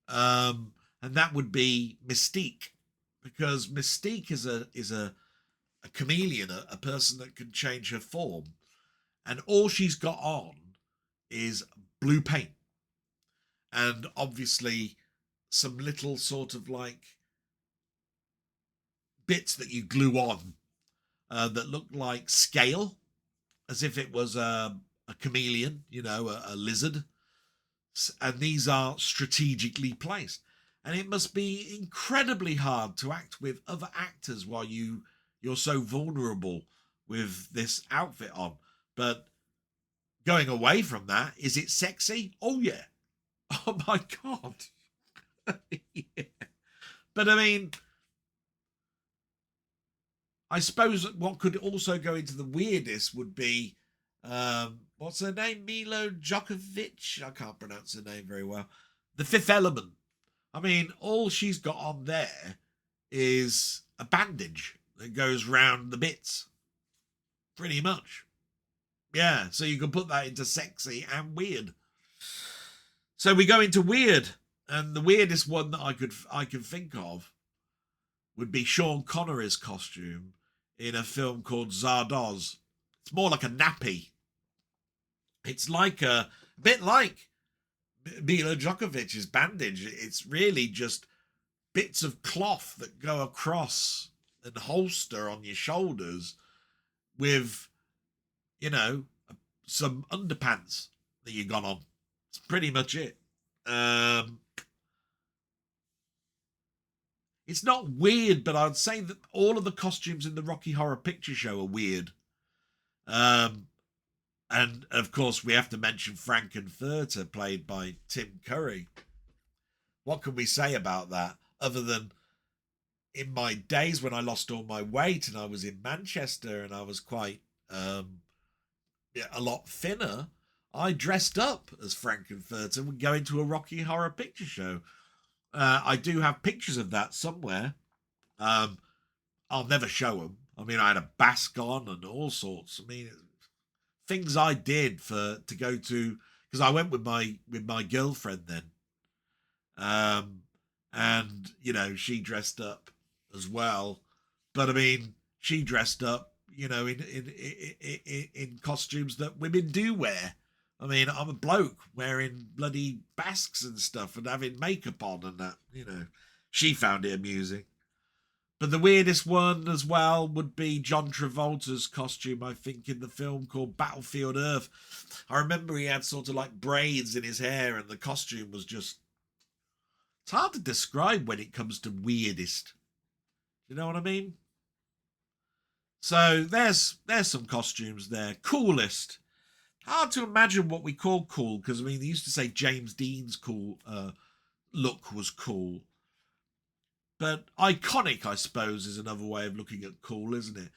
and that would be Mystique, because Mystique is a chameleon, a person that can change her form, and all she's got on is blue paint, and obviously some little sort of like bits that you glue on that look like scale, as if it was a chameleon, a lizard. And these are strategically placed. And it must be incredibly hard to act with other actors while you're so vulnerable with this outfit on. But going away from that, is it sexy? Oh, yeah. Oh, my God. Yeah. But I mean, I suppose what could also go into the weirdest would be, what's her name? Milo Djokovic? I can't pronounce her name very well. The Fifth Element. I mean, all she's got on there is a bandage that goes round the bits. Pretty much. Yeah, so you can put that into sexy and weird. So we go into weird, and the weirdest one that I could think of would be Sean Connery's costume in a film called Zardoz. It's more like a nappy. It's like a bit like Milo Djokovic's bandage. It's really just bits of cloth that go across and holster on your shoulders with, some underpants that you got on. It's pretty much it. It's not weird, but I'd say that all of the costumes in the Rocky Horror Picture Show are weird. And of course, we have to mention Frankenfurter, played by Tim Curry. What can we say about that other than in my days when I lost all my weight and I was in Manchester and I was quite a lot thinner, I dressed up as Frankenfurter and would go into a Rocky Horror Picture Show. I do have pictures of that somewhere. I'll never show them. I mean, I had a mask on and all sorts. I mean, things I did to go to, because I went with my girlfriend then, and she dressed up as well. But I mean, she dressed up, in costumes that women do wear. I mean, I'm a bloke wearing bloody masks and stuff and having makeup on and that, She found it amusing. But the weirdest one as well would be John Travolta's costume, I think, in the film called Battlefield Earth. I remember he had sort of like braids in his hair and the costume was just... It's hard to describe when it comes to weirdest. You know what I mean? So there's some costumes there. Coolest. Hard to imagine what we call cool, because I mean they used to say James Dean's cool look was cool. But iconic, I suppose, is another way of looking at cool, isn't it?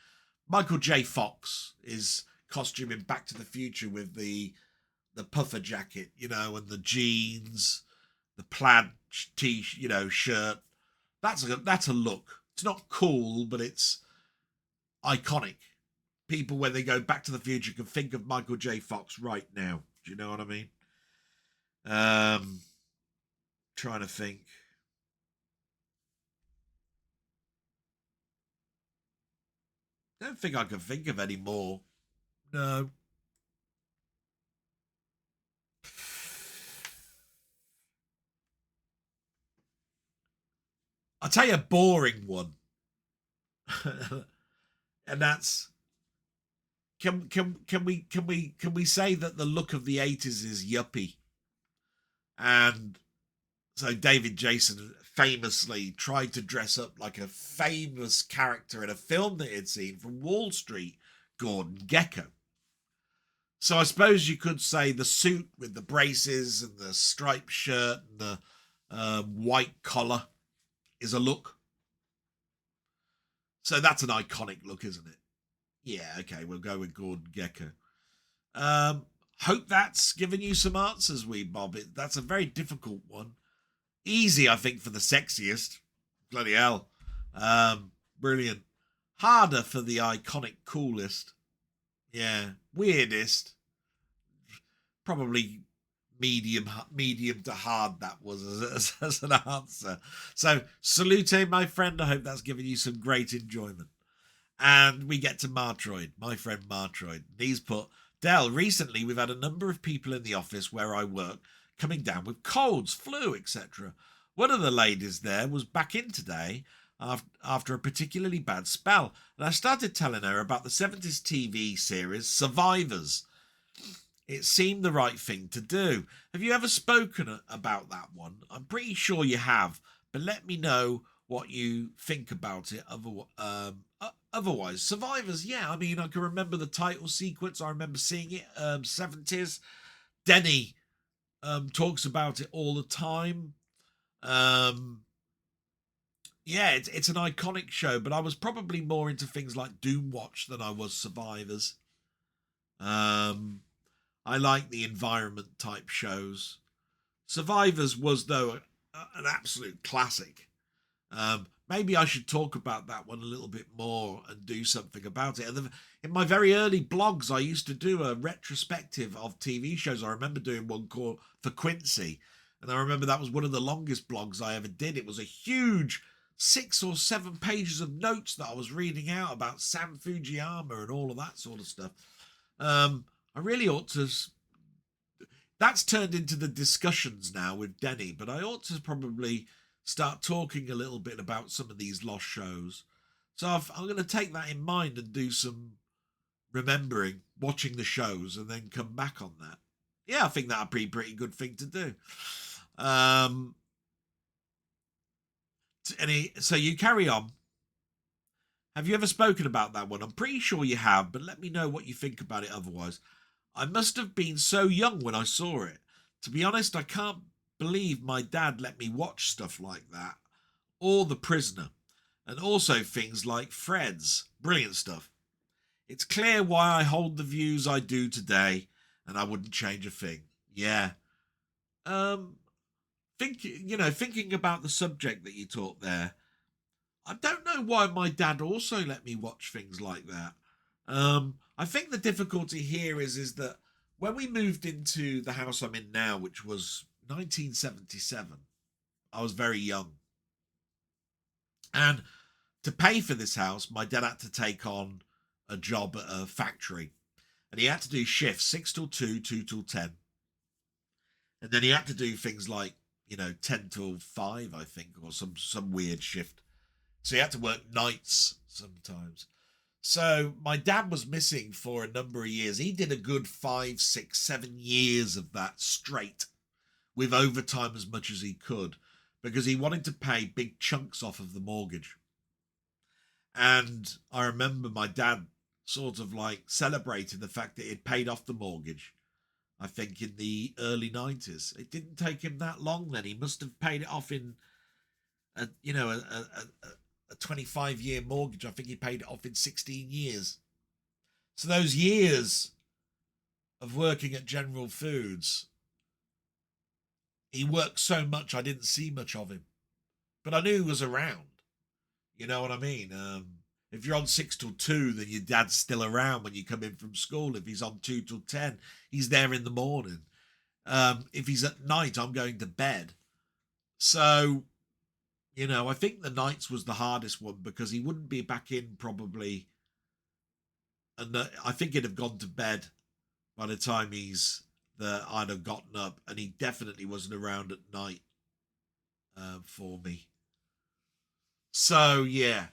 Michael J. Fox is costume in Back to the Future with the puffer jacket, and the jeans, the plaid shirt. That's a look. It's not cool, but it's iconic. People, when they go Back to the Future, can think of Michael J. Fox right now. Do you know what I mean? Trying to think. Don't think I can think of any more. No. I'll tell you a boring one. And that's can we say that the look of the 80s is yuppie? And so David Jason famously tried to dress up like a famous character in a film that he'd seen from Wall Street, Gordon Gekko. So I suppose you could say the suit with the braces and the striped shirt and the white collar is a look. So that's an iconic look, isn't it? Yeah, okay, we'll go with Gordon Gekko. Hope that's given you some answers, wee Bob. That's a very difficult one. Easy, I think, for the sexiest. Bloody hell. Brilliant. Harder for the iconic coolest. Yeah. Weirdest. Probably medium to hard that was as an answer. So, salute, my friend. I hope that's given you some great enjoyment. And we get to Martroid, my friend Martroid. He's put, Del, recently we've had a number of people in the office where I work coming down with colds, flu, etc. One of the ladies there was back in today after a particularly bad spell, and I started telling her about the 70s TV series Survivors. It seemed the right thing to do. Have you ever spoken about that one? I'm pretty sure you have, but let me know what you think about it. Otherwise, Survivors, yeah, I mean, I can remember the title sequence. I remember seeing it, 70s. Denny talks about it all the time. Yeah, it's an iconic show, but I was probably more into things like Doomwatch than I was Survivors. I like the environment type shows. Survivors was, though, an absolute classic. Maybe I should talk about that one a little bit more and do something about it. In my very early blogs, I used to do a retrospective of TV shows. I remember doing one called For Quincy, and I remember that was one of the longest blogs I ever did. It was a huge 6 or 7 pages of notes that I was reading out about Sam Fujiyama and all of that sort of stuff. I really ought to... That's turned into the discussions now with Denny, but I ought to probably start talking a little bit about some of these lost shows. So I'm going to take that in mind and do some remembering, watching the shows, and then come back on that. Yeah, I think that'd be a pretty good thing to do. So you carry on. Have you ever spoken about that one? I'm pretty sure you have, but let me know what you think about it otherwise. I must have been so young when I saw it. To be honest, I can't believe my dad let me watch stuff like that. Or The Prisoner. And also things like Fred's. Brilliant stuff. It's clear why I hold the views I do today, and I wouldn't change a thing. Yeah. Thinking about the subject that you taught there, I don't know why my dad also let me watch things like that. I think the difficulty here is that when we moved into the house I'm in now, which was 1977, I was very young. And to pay for this house, my dad had to take on a job at a factory. And he had to do shifts, 6 till 2, 2 till 10. And then he had to do things like, 10 till 5, I think, or some weird shift. So he had to work nights sometimes. So my dad was missing for a number of years. He did a good 5, 6, 7 years of that straight, with overtime as much as he could, because he wanted to pay big chunks off of the mortgage. And I remember my dad sort of like celebrating the fact that he'd paid off the mortgage, I think in the early 90s. It didn't take him that long then. He must have paid it off in a 25-year mortgage. I think he paid it off in 16 years. So those years of working at General Foods, he worked so much I didn't see much of him. But I knew he was around. You know what I mean? If you're on 6 till 2, then your dad's still around when you come in from school. If he's on 2 till 10, he's there in the morning. If he's at night, I'm going to bed. So, I think the nights was the hardest one because he wouldn't be back in probably. And I think he'd have gone to bed by the time I'd have gotten up. And he definitely wasn't around at night for me. So, yeah,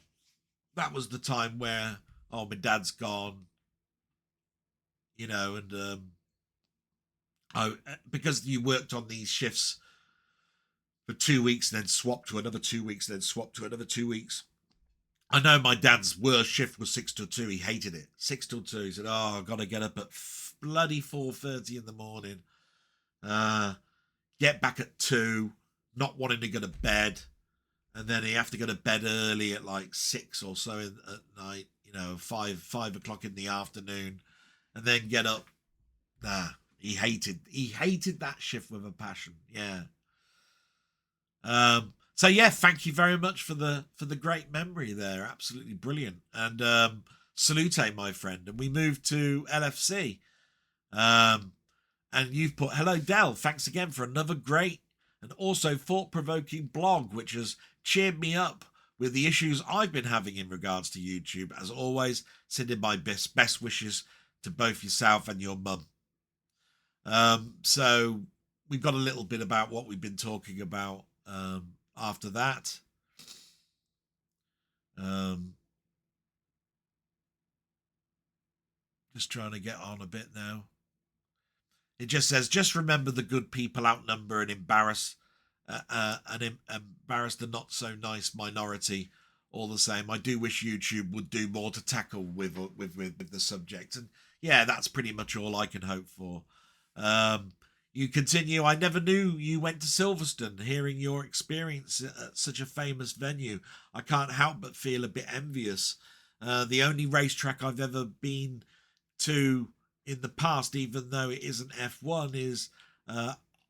that was the time where, my dad's gone, and because you worked on these shifts for 2 weeks and then swapped to another 2 weeks and then swapped to another 2 weeks. I know my dad's worst shift was 6 till 2. He hated it. 6 till 2. He said, I've got to get up at bloody 4:30 in the morning. Get back at 2, not wanting to go to bed. And then he have to go to bed early at like 6 or so at night, 5 o'clock in the afternoon, and then get up. He hated that shift with a passion. Yeah. So yeah, thank you very much for the great memory there. Absolutely brilliant. And salute, my friend. And we moved to LFC. And you've put, hello, Del. Thanks again for another great and also thought-provoking blog, which has cheered me up with the issues I've been having in regards to YouTube. As always, sending my best wishes to both yourself and your mum. So we've got a little bit about what we've been talking about after that. Just trying to get on a bit now. It just says, just remember the good people outnumber and embarrass the not so nice minority. All the same, I do wish YouTube would do more to tackle with the subject. And yeah, that's pretty much all I can hope for. You continue, I never knew you went to Silverstone. Hearing your experience at such a famous venue, I can't help but feel a bit envious. The only racetrack I've ever been to in the past, even though it isn't F1, is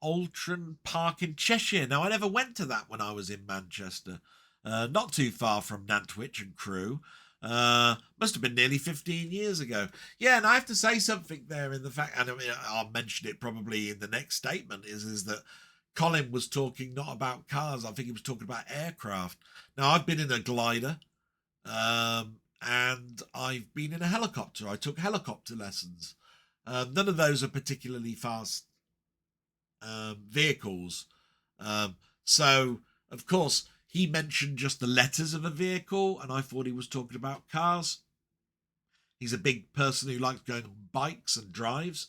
Altrin Park in Cheshire. Now, I never went to that when I was in Manchester. Not too far from Nantwich and Crewe. Must have been nearly 15 years ago. Yeah, and I have to say something there in the fact, and I mean, I'll mention it probably in the next statement, is that Colin was talking not about cars. I think he was talking about aircraft. Now, I've been in a glider, and I've been in a helicopter. I took helicopter lessons. None of those are particularly fast vehicles. So, of course, he mentioned just the letters of a vehicle, and I thought he was talking about cars. He's a big person who likes going on bikes and drives.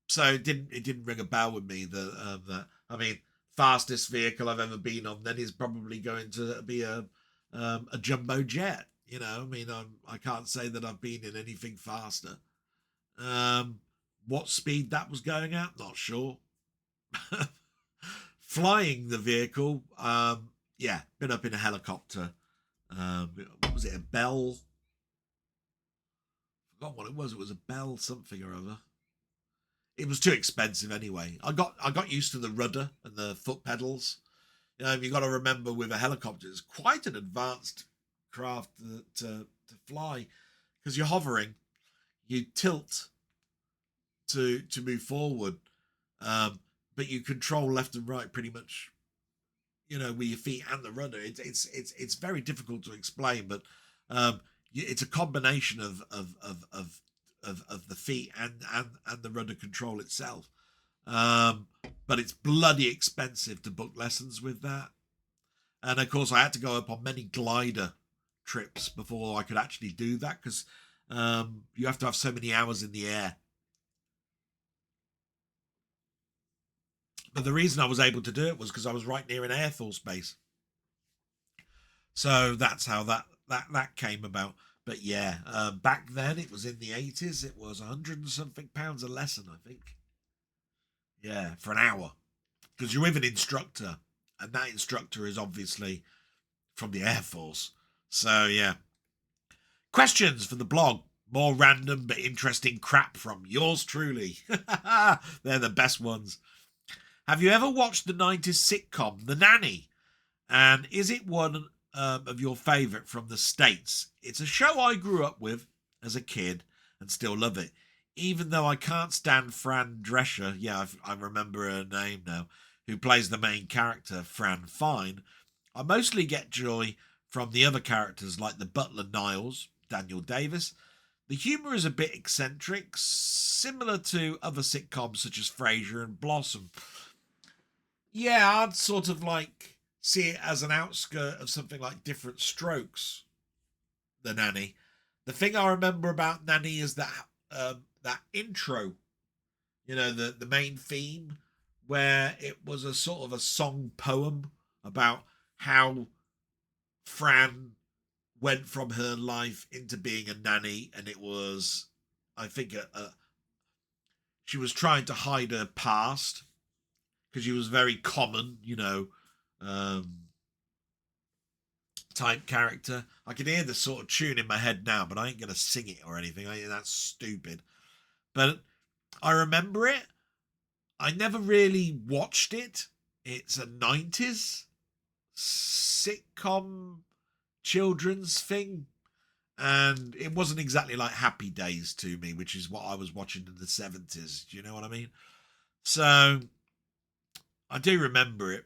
So it didn't ring a bell with me that I mean, fastest vehicle I've ever been on then is probably going to be a jumbo jet. I mean, I can't say that I've been in anything faster. What speed that was going at, not sure. Flying the vehicle, yeah, been up in a helicopter. What was it, a Bell? I forgot what it was. It was a Bell something or other. It was too expensive anyway. I got used to the rudder and the foot pedals. You've got to remember with a helicopter, it's quite an advanced craft to fly because you're hovering, you tilt to move forward, but you control left and right pretty much, with your feet and the rudder. It's very difficult to explain, but it's a combination of the feet and the rudder control itself. But it's bloody expensive to book lessons with that. And of course, I had to go up on many glider trips before I could actually do that because you have to have so many hours in the air. But the reason I was able to do it was because I was right near an Air Force base. So that's how that that came about. But yeah, back then it was in the 80s. It was 100 and something pounds a lesson, I think. Yeah, for an hour, because you're with an instructor, and that instructor is obviously from the Air Force. So yeah. Questions for the blog. More random but interesting crap from yours truly. They're the best ones. Have you ever watched the 90s sitcom The Nanny? And is it one of your favourite from the States? It's a show I grew up with as a kid and still love it. Even though I can't stand Fran Drescher, yeah, I remember her name now, who plays the main character, Fran Fine, I mostly get joy from the other characters like the butler Niles, Daniel Davis. The humour is a bit eccentric, similar to other sitcoms such as Frasier and Blossom. Yeah, I'd sort of like see it as an outskirt of something like Different Strokes, The Nanny. The thing I remember about Nanny is that intro, you know, the main theme, where it was a sort of a song poem about how Fran went from her life into being a nanny, and it was, I think, she was trying to hide her past because she was very common, you know, type character. I can hear the sort of tune in my head now, but I ain't gonna sing it or anything. That's stupid. But I remember it. I never really watched it. It's a 90s sitcom children's thing, and it wasn't exactly like Happy Days to me, which is what I was watching in the 70s. Do you know what I mean? So I do remember it,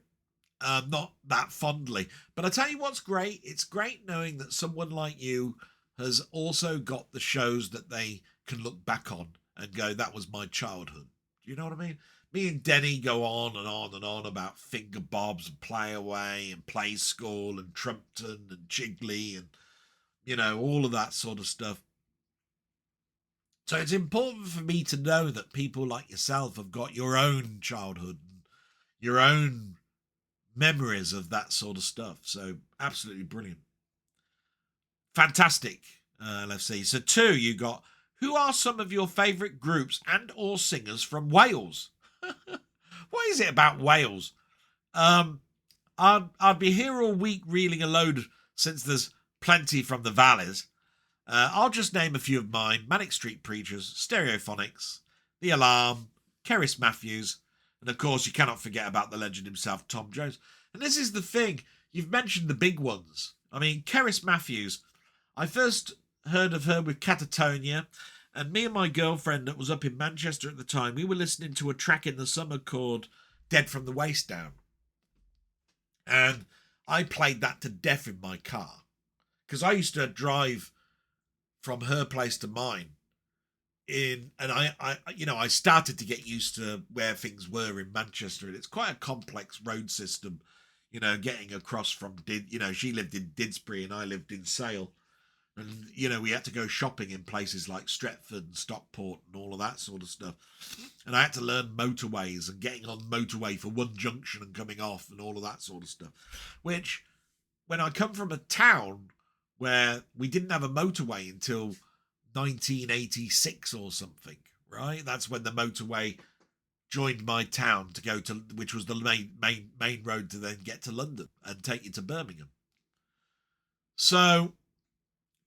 not that fondly, but I tell you what's great. It's great knowing that someone like you has also got the shows that they can look back on and go, that was my childhood. Do you know what I mean? Me and Denny go on and on and on about Finger Bobs and Play Away and Play School and Trumpton and Jiggly and, you know, all of that sort of stuff. So it's important for me to know that people like yourself have got your own childhood, your own memories of that sort of stuff. So absolutely brilliant. Fantastic, let's see. So 2, you got, who are some of your favourite groups and or singers from Wales? What is it about Wales? I'd be here all week reeling a load since there's plenty from the valleys. I'll just name a few of mine. Manic Street Preachers, Stereophonics, The Alarm, Cerys Matthews, and of course you cannot forget about the legend himself, Tom Jones. And this is the thing, you've mentioned the big ones. I mean, Cerys Matthews, I first heard of her with Catatonia, and me and my girlfriend that was up in Manchester at the time, we were listening to a track in the summer called Dead from the Waist Down. And I played that to death in my car, because I used to drive from her place to mine and I started to get used to where things were in Manchester, and it's quite a complex road system, you know, getting across from she lived in Didsbury and I lived in Sale, and you know we had to go shopping in places like Stretford and Stockport and all of that sort of stuff, and I had to learn motorways and getting on motorway for one junction and coming off and all of that sort of stuff, which when I come from a town where we didn't have a motorway until 1986 or something, right? That's when the motorway joined my town to go to, which was the main road to then get to London and take you to Birmingham. So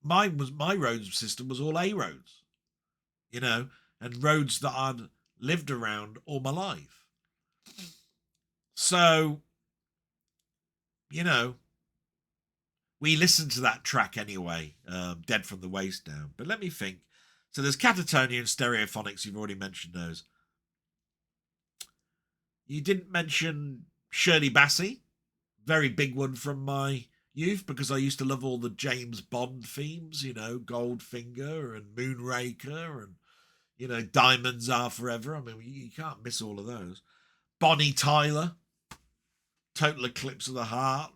my road system was all A roads, you know, and roads that I'd lived around all my life. So, you know, we listened to that track anyway, Dead from the Waist Down. But let me think. So there's Catatonia and Stereophonics. You've already mentioned those. You didn't mention Shirley Bassey. Very big one from my youth, because I used to love all the James Bond themes, you know, Goldfinger and Moonraker and, you know, Diamonds Are Forever. I mean, you can't miss all of those. Bonnie Tyler, Total Eclipse of the Heart,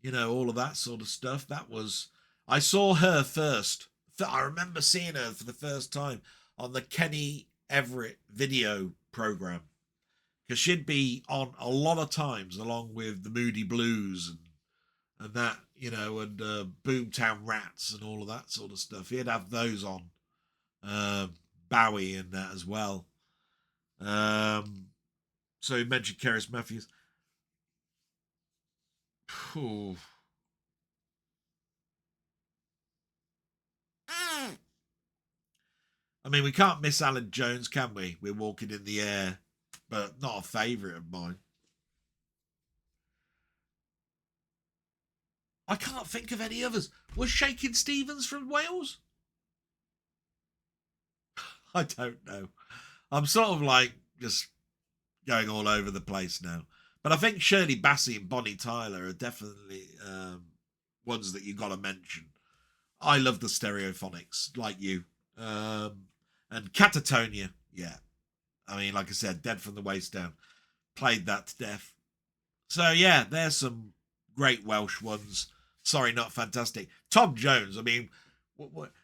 you know, all of that sort of stuff. I saw her first. I remember seeing her for the first time on the Kenny Everett video program, because she'd be on a lot of times along with the Moody Blues and that, you know, and Boomtown Rats and all of that sort of stuff. He'd have those on. Bowie and that as well. So he mentioned Keris Matthews. Whew. I mean, we can't miss Alan Jones, can we? We're Walking in the Air, but not a favourite of mine. I can't think of any others. Was Shakin' Stevens from Wales? I don't know. I'm sort of like just going all over the place now. But I think Shirley Bassey and Bonnie Tyler are definitely ones that you got to mention. I love the Stereophonics, like you. And Catatonia, yeah. I mean, like I said, Dead from the Waist Down. Played that to death. So, yeah, there's some great Welsh ones. Sorry, not fantastic. Tom Jones, I mean,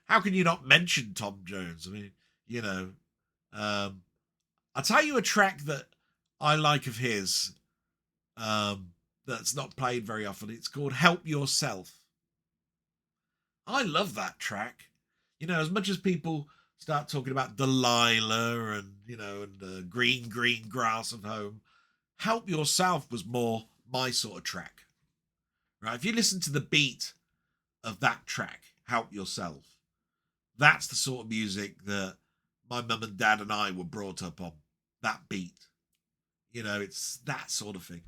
how can you not mention Tom Jones? I mean, you know, I'll tell you a track that I like of his that's not played very often. It's called Help Yourself. I love that track. You know, as much as people start talking about Delilah and, you know, and Green Grass of Home, Help Yourself was more my sort of track. Right? If you listen to the beat of that track, Help Yourself, that's the sort of music that my mum and dad and I were brought up on. That beat. You know, it's that sort of thing.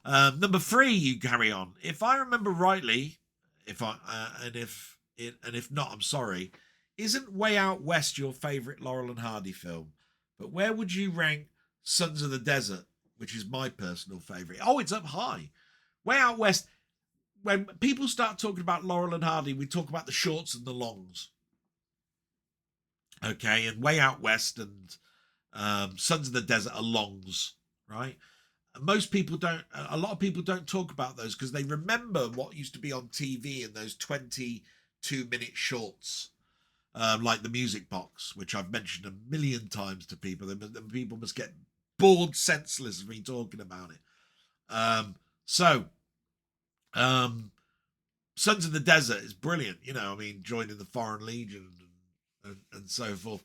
Number 3, you carry on. If I remember rightly, if not, I'm sorry. Isn't Way Out West your favourite Laurel and Hardy film? But where would you rank Sons of the Desert, which is my personal favourite? Oh, it's up high. Way Out West. When people start talking about Laurel and Hardy, we talk about the shorts and the longs. Okay, and Way Out West and Sons of the Desert are longs, right? Most people don't, a lot of people don't talk about those because they remember what used to be on TV in those 22-minute shorts, like the Music Box, which I've mentioned a million times to people. People must get bored senseless of me talking about it. Sons of the Desert is brilliant. You know, I mean, joining the Foreign Legion and so forth.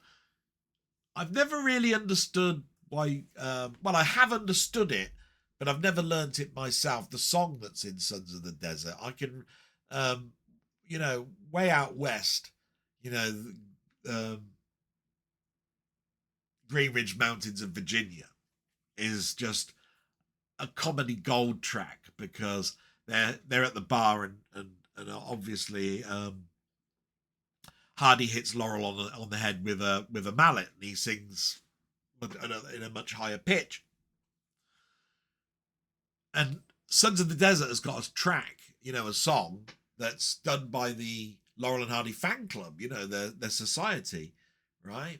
I've never really understood why, well, I have understood it, but I've never learnt it myself. The song that's in Sons of the Desert, I can, you know, Way Out West, you know, Green Ridge Mountains of Virginia is just a comedy gold track because they're at the bar and obviously Hardy hits Laurel on the head with a mallet and he sings in a much higher pitch. And Sons of the Desert has got a track, you know, a song that's done by the Laurel and Hardy fan club, you know, their society, right?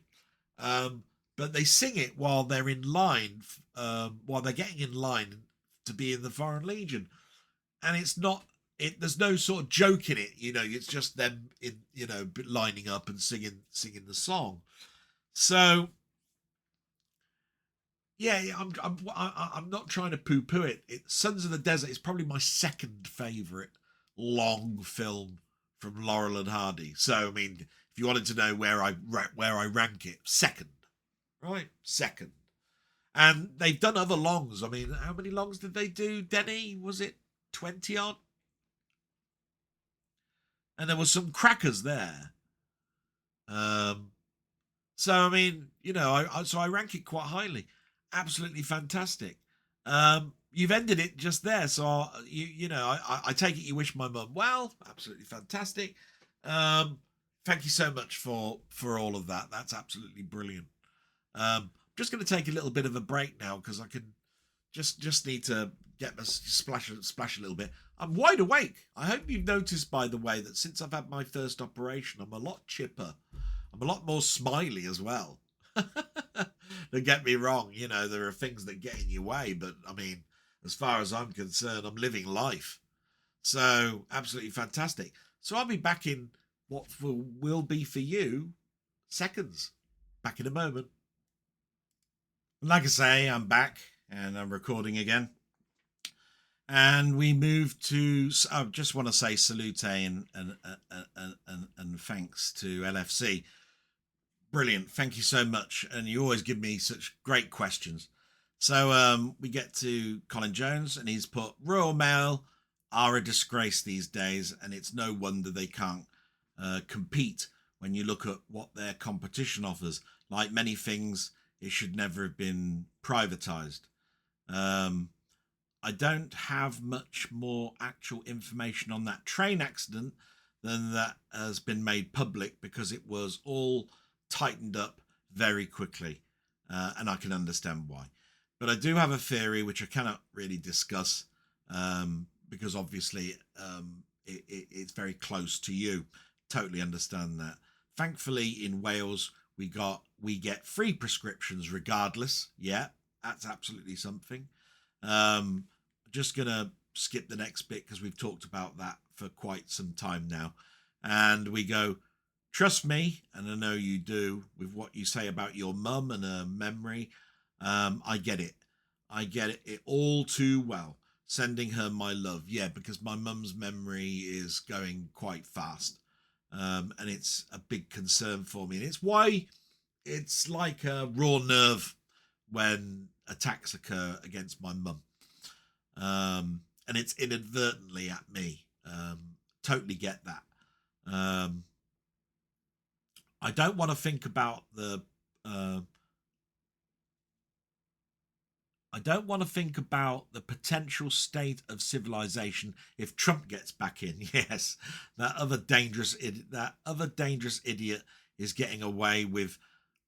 But they sing it while they're in line, while they're getting in line to be in the Foreign Legion. And it's not, there's no sort of joke in it, you know, it's just them in, you know, lining up and singing the song. So, yeah, I'm not trying to poo-poo it. Sons of the Desert is probably my second favourite long film from Laurel and Hardy. So, I mean, if you wanted to know where I rank it, second, right? Second. And they've done other longs. I mean, how many longs did they do, Denny? Was it 20 odd? And there were some crackers there. So, I mean, you know, I rank it quite highly. Absolutely fantastic. You've ended it just there. So, you know, I take it you wish my mum well. Absolutely fantastic. Thank you so much for all of that. That's absolutely brilliant. Just going to take a little bit of a break now because I can just need to get my splash a little bit. I'm wide awake. I hope you've noticed, by the way, that since I've had my first operation, I'm a lot chipper. I'm a lot more smiley as well. Don't get me wrong, you know, there are things that get in your way, but I mean, as far as I'm concerned, I'm living life. So, absolutely fantastic. So I'll be back in what will be for you seconds. Back in a moment. Like I say, I'm back and I'm recording again. And we move to. I just want to say salute and thanks to LFC. Brilliant, thank you so much, and you always give me such great questions. So we get to Colin Jones, and he's put Royal Mail are a disgrace these days, and it's no wonder they can't compete when you look at what their competition offers. Like many things, it should never have been privatized. I don't have much more actual information on that train accident than that has been made public, because it was all tightened up very quickly, and I can understand why. But I do have a theory which I cannot really discuss, because obviously it's very close to you. Totally understand that. Thankfully, in Wales, we get free prescriptions regardless. Yeah, that's absolutely something. Just gonna skip the next bit because we've talked about that for quite some time now. And we go, trust me, and I know you do, with what you say about your mum and her memory. I get it. I get it all too well. Sending her my love. Yeah, because my mum's memory is going quite fast. And it's a big concern for me. And it's why it's like a raw nerve when attacks occur against my mum. And it's inadvertently at me. Totally get that. I don't want to think about the potential state of civilization if Trump gets back in. Yes, that other dangerous idiot is getting away with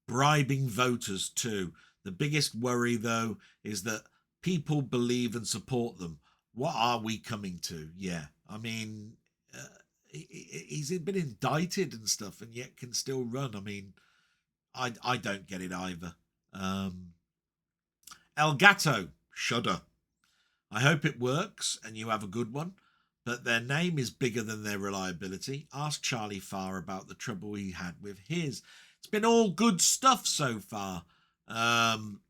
bribing voters too. The biggest worry, though, is that people believe and support them. What are we coming to? Yeah, I mean, he's been indicted and stuff, and yet can still run. I mean, I don't get it either. El Gato, shudder. I hope it works and you have a good one, but their name is bigger than their reliability. Ask Charlie Farr about the trouble he had with his. It's been all good stuff so far.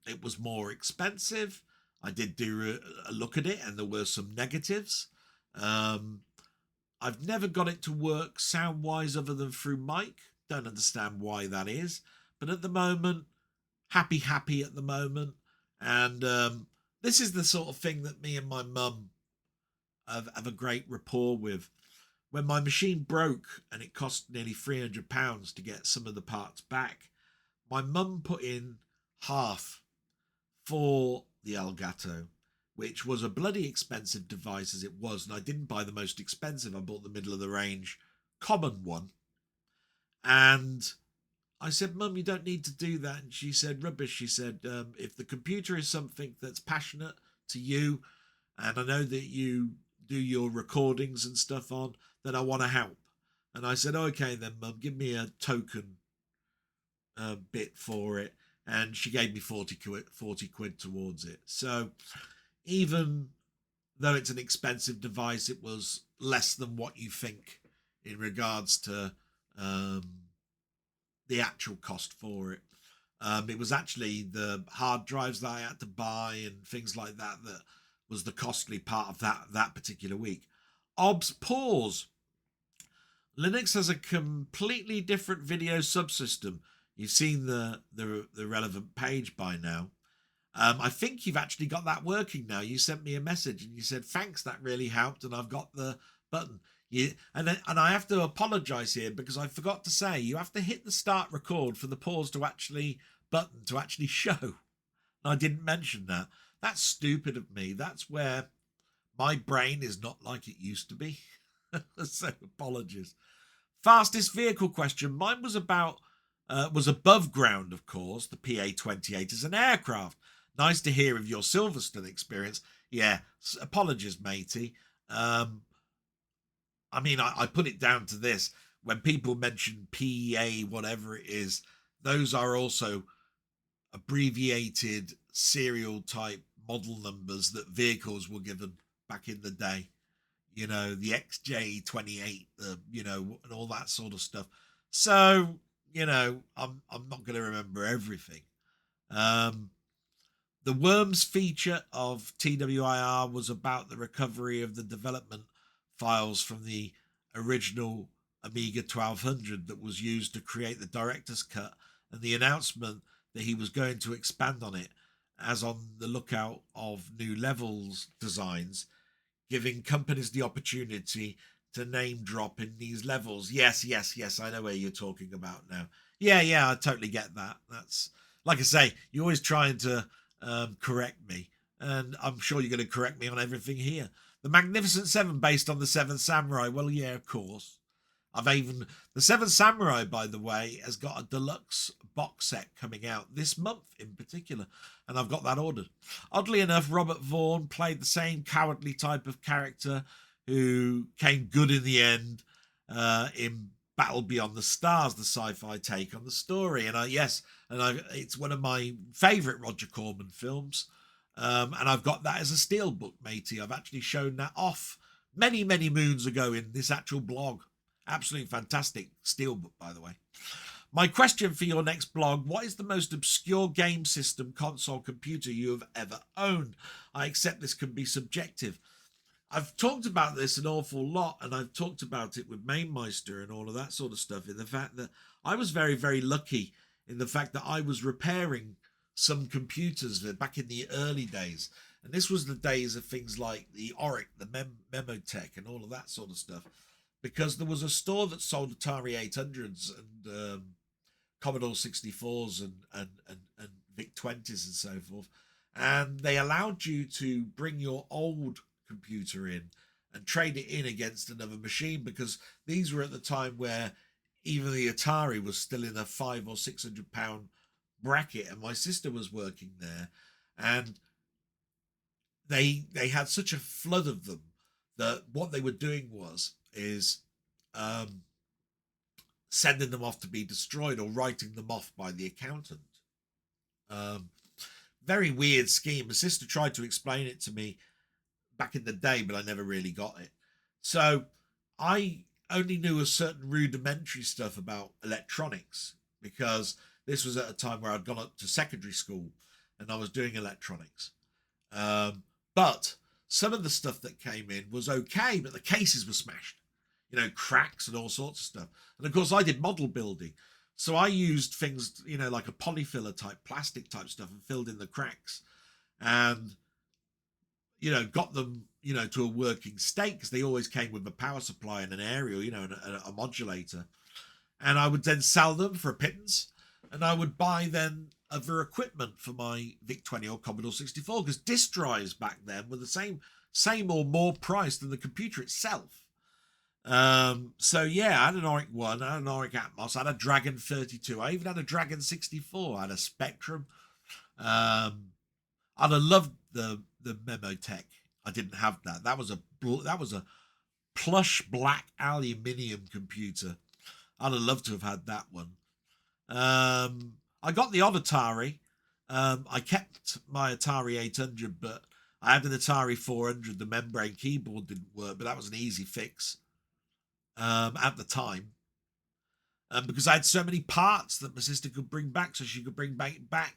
It was more expensive. I did do a look at it, and there were some negatives. I've never got it to work sound-wise other than through mic. Don't understand why that is. But at the moment, happy at the moment. And this is the sort of thing that me and my mum have a great rapport with. When my machine broke and it cost nearly £300 to get some of the parts back, my mum put in half for the Elgato, which was a bloody expensive device as it was. And I didn't buy the most expensive. I bought the middle of the range common one. And I said, Mum, you don't need to do that. And she said, rubbish. She said, if the computer is something that's passionate to you, and I know that you do your recordings and stuff on, then I want to help. And I said, okay then, Mum, give me a token bit for it. And she gave me 40 quid towards it. So even though it's an expensive device, it was less than what you think in regards to the actual cost for it. It was actually the hard drives that I had to buy and things like that that was the costly part of that particular week. Ob's pause. Linux has a completely different video subsystem. You've seen the relevant page by now. I think you've actually got that working now. You sent me a message and you said, thanks, that really helped, and I've got the button. And I have to apologise here because I forgot to say you have to hit the start record for the pause to actually show. And I didn't mention that. That's stupid of me. That's where my brain is not like it used to be. So apologies. Fastest vehicle question. Mine was was above ground, of course. The PA-28 is an aircraft. Nice to hear of your Silverstone experience. Yeah, apologies, matey. I mean, I put it down to this. When people mention PA, whatever it is, those are also abbreviated serial type model numbers that vehicles were given back in the day. You know, the XJ28, and all that sort of stuff. So, I'm not going to remember everything. The Worms feature of TWIR was about the recovery of the development files from the original Amiga 1200 that was used to create the director's cut, and the announcement that he was going to expand on it as on the lookout of new levels designs, giving companies the opportunity to name drop in these levels. Yes, I know where you're talking about now. Yeah, I totally get that. That's, like I say, you're always trying to correct me, and I'm sure you're going to correct me on everything here. The Magnificent Seven, based on the Seven Samurai. Well, yeah, of course. The Seven Samurai, by the way, has got a deluxe box set coming out this month in particular, and I've got that ordered. Oddly enough, Robert Vaughn played the same cowardly type of character who came good in the end in Battle Beyond the Stars, the sci-fi take on the story. And it's one of my favourite Roger Corman films, and I've got that as a steelbook, matey. I've actually shown that off many moons ago in this actual blog. Absolutely fantastic steelbook, by the way. My question for your next blog: what is the most obscure game system, console, computer you have ever owned? I accept this can be subjective. I've talked about this an awful lot, and I've talked about it with Mamemeister and all of that sort of stuff, in the fact that I was very, very lucky in the fact that I was repairing some computers back in the early days. And this was the days of things like the Oric, the Memotech, and all of that sort of stuff. Because there was a store that sold Atari 800s and Commodore 64s and VIC 20s and so forth. And they allowed you to bring your old computer in and trade it in against another machine, because these were at the time where even the Atari was still in a £500 or £600 bracket, and my sister was working there, and they had such a flood of them that what they were doing is sending them off to be destroyed or writing them off by the accountant. Very weird scheme. My sister tried to explain it to me back in the day, but I never really got it. So I only knew a certain rudimentary stuff about electronics, because this was at a time where I'd gone up to secondary school and I was doing electronics. But some of the stuff that came in was okay, but the cases were smashed, cracks and all sorts of stuff. And of course I did model building. So I used things, like a polyfiller type, plastic type stuff, and filled in the cracks and, got them, to a working state, because they always came with a power supply and an aerial, and a modulator. And I would then sell them for a pittance, and I would buy then other equipment for my VIC 20 or Commodore 64, because disk drives back then were the same or more price than the computer itself. So yeah, I had an Oric 1, I had an Oric Atmos, I had a Dragon 32, I even had a Dragon 64, I had a Spectrum. I'd have loved the Memotech. I didn't have that. That was a plush black aluminium computer. I'd have loved to have had that one. I got the odd Atari. I kept my Atari 800, but I had an Atari 400. The membrane keyboard didn't work, but that was an easy fix at the time. Because I had so many parts that my sister could bring back, so she could bring back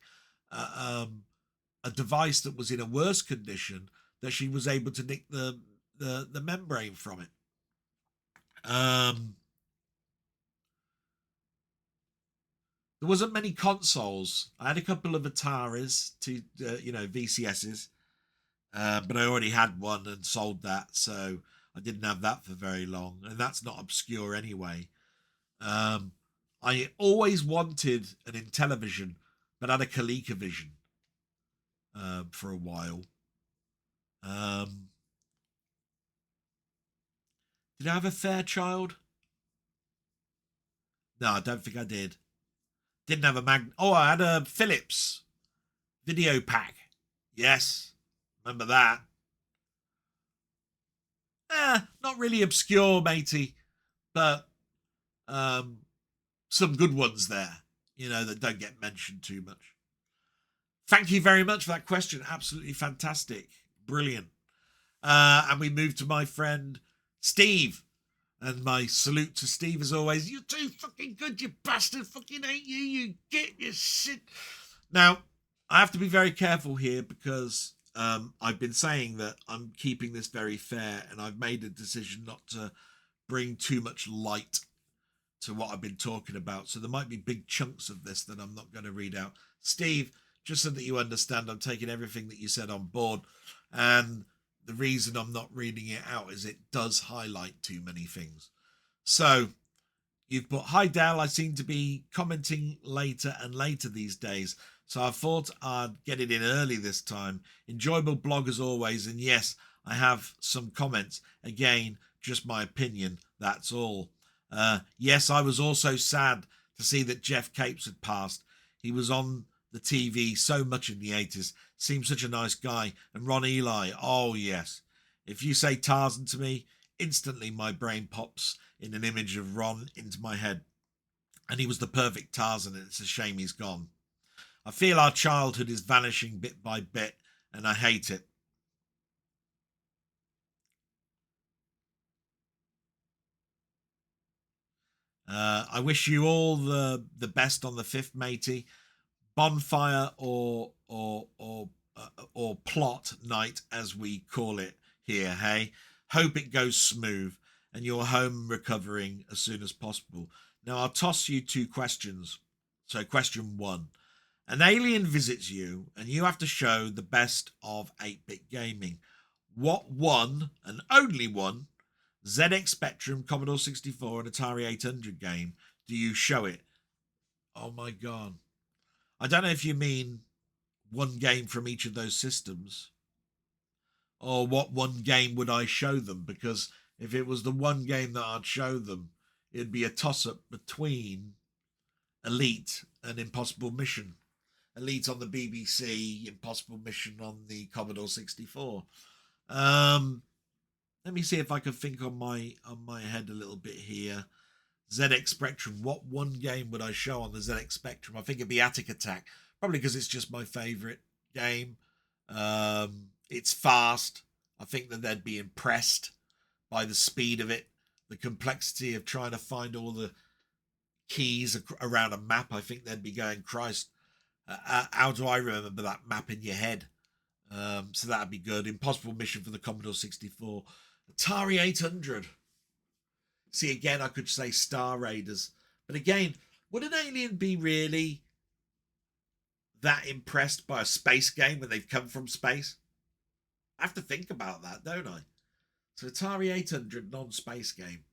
a device that was in a worse condition, that she was able to nick the membrane from it. There wasn't many consoles. I had a couple of Ataris, VCSs, but I already had one and sold that, so I didn't have that for very long, and that's not obscure anyway. I always wanted an Intellivision, but had a ColecoVision for a while. Did I have a Fairchild? No, I don't think I did. Didn't have a I had a Philips video pack. Yes, remember that. Not really obscure, matey, but some good ones there, that don't get mentioned too much. Thank you very much for that question. Absolutely fantastic. Brilliant. And we move to my friend Steve. And my salute to Steve as always. You're too fucking good, you bastard. Fucking hate you. You get your shit. Now, I have to be very careful here because I've been saying that I'm keeping this very fair, and I've made a decision not to bring too much light to what I've been talking about. So there might be big chunks of this that I'm not going to read out. Steve, just so that you understand, I'm taking everything that you said on board. And the reason I'm not reading it out is it does highlight too many things. So you've put, hi Dal, I seem to be commenting later and later these days. So I thought I'd get it in early this time. Enjoyable blog as always. And yes, I have some comments. Again, just my opinion. That's all. Yes, I was also sad to see that Jeff Capes had passed. He was on the TV so much in the 80s. Seemed such a nice guy. And Ron Eli. Oh, yes. If you say Tarzan to me, instantly my brain pops in an image of Ron into my head. And he was the perfect Tarzan, and it's a shame he's gone. I feel our childhood is vanishing bit by bit, and I hate it. I wish you all the best on the 5th, matey. Bonfire or plot night, as we call it here. Hey, hope it goes smooth and you're home recovering as soon as possible. Now I'll toss you 2 questions. So question 1. An alien visits you and you have to show the best of 8-bit gaming. What one, and only one, ZX Spectrum, Commodore 64 and Atari 800 game do you show it? Oh my God. I don't know if you mean one game from each of those systems, or what one game would I show them, because if it was the one game that I'd show them, it'd be a toss-up between Elite and Impossible Mission. Elite on the BBC, Impossible Mission on the Commodore 64. Let me see if I can think on my head a little bit here. ZX Spectrum. What one game would I show on the ZX Spectrum? I think it'd be Attic Attack. Probably because it's just my favourite game. It's fast. I think that they'd be impressed by the speed of it, the complexity of trying to find all the keys around a map. I think they'd be going, Christ, how do I remember that map in your head? So that'd be good. Impossible Mission for the Commodore 64. Atari 800. See, again, I could say Star Raiders. But again, would an alien be really that impressed by a space game when they've come from space? I have to think about that, don't I? So Atari 800 non-space game.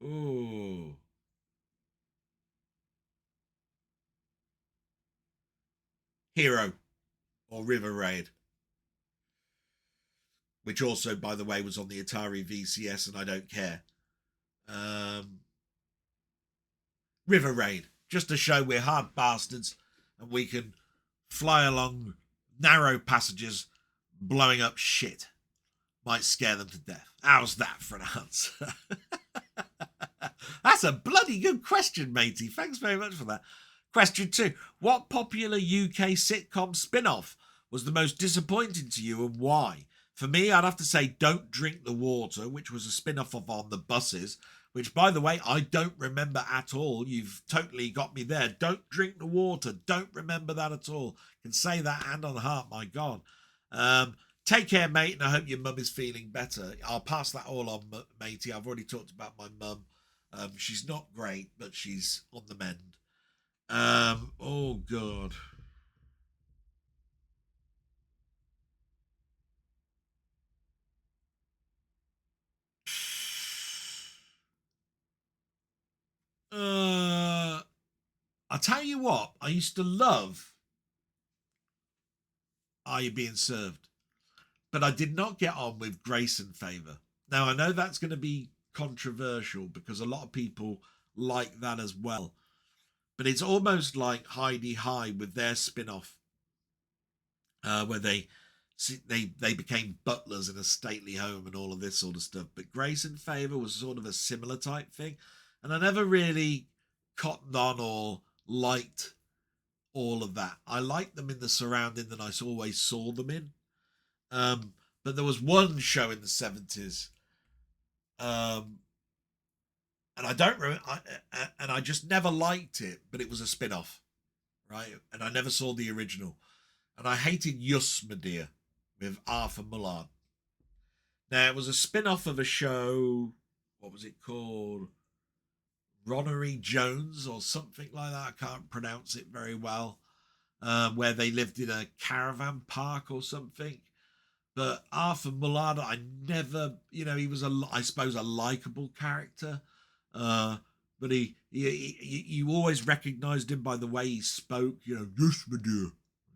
Ooh. Hero or River Raid, which also, by the way, was on the Atari VCS, and I don't care. River Raid, just to show we're hard bastards and we can fly along narrow passages blowing up shit. Might scare them to death. How's that for an answer? That's a bloody good question, matey. Thanks very much for that. Question 2. What popular UK sitcom spin-off was the most disappointing to you and why? For me, I'd have to say Don't Drink the Water, which was a spin-off of On the Buses, which, by the way, I don't remember at all. You've totally got me there. Don't Drink the Water. Don't remember that at all. Can say that hand on the heart, my God. Take care, mate, and I hope your mum is feeling better. I'll pass that all on, matey. I've already talked about my mum. She's not great, but she's on the mend. Oh, God. I'll tell you what, I used to love Are You Being Served? But I did not get on with Grace and Favour. Now, I know that's going to be controversial because a lot of people like that as well. But it's almost like Heidi High with their spin-off, where they became butlers in a stately home and all of this sort of stuff. But Grace and Favour was sort of a similar type thing. And I never really cottoned on or liked all of that. I liked them in the surrounding that I always saw them in. But there was one show in the 70s, and I don't remember, and I just never liked it, but it was a spin-off, right? And I never saw the original. And I hated Yusmadir with Arthur Mullard. Now, it was a spin-off of a show, what was it called? Ronnery Jones or something like that. I can't pronounce it very well. Where they lived in a caravan park or something. But Arthur Mullard, I never, he was I suppose, a likable character. But you always recognised him by the way he spoke. Yes, my dear.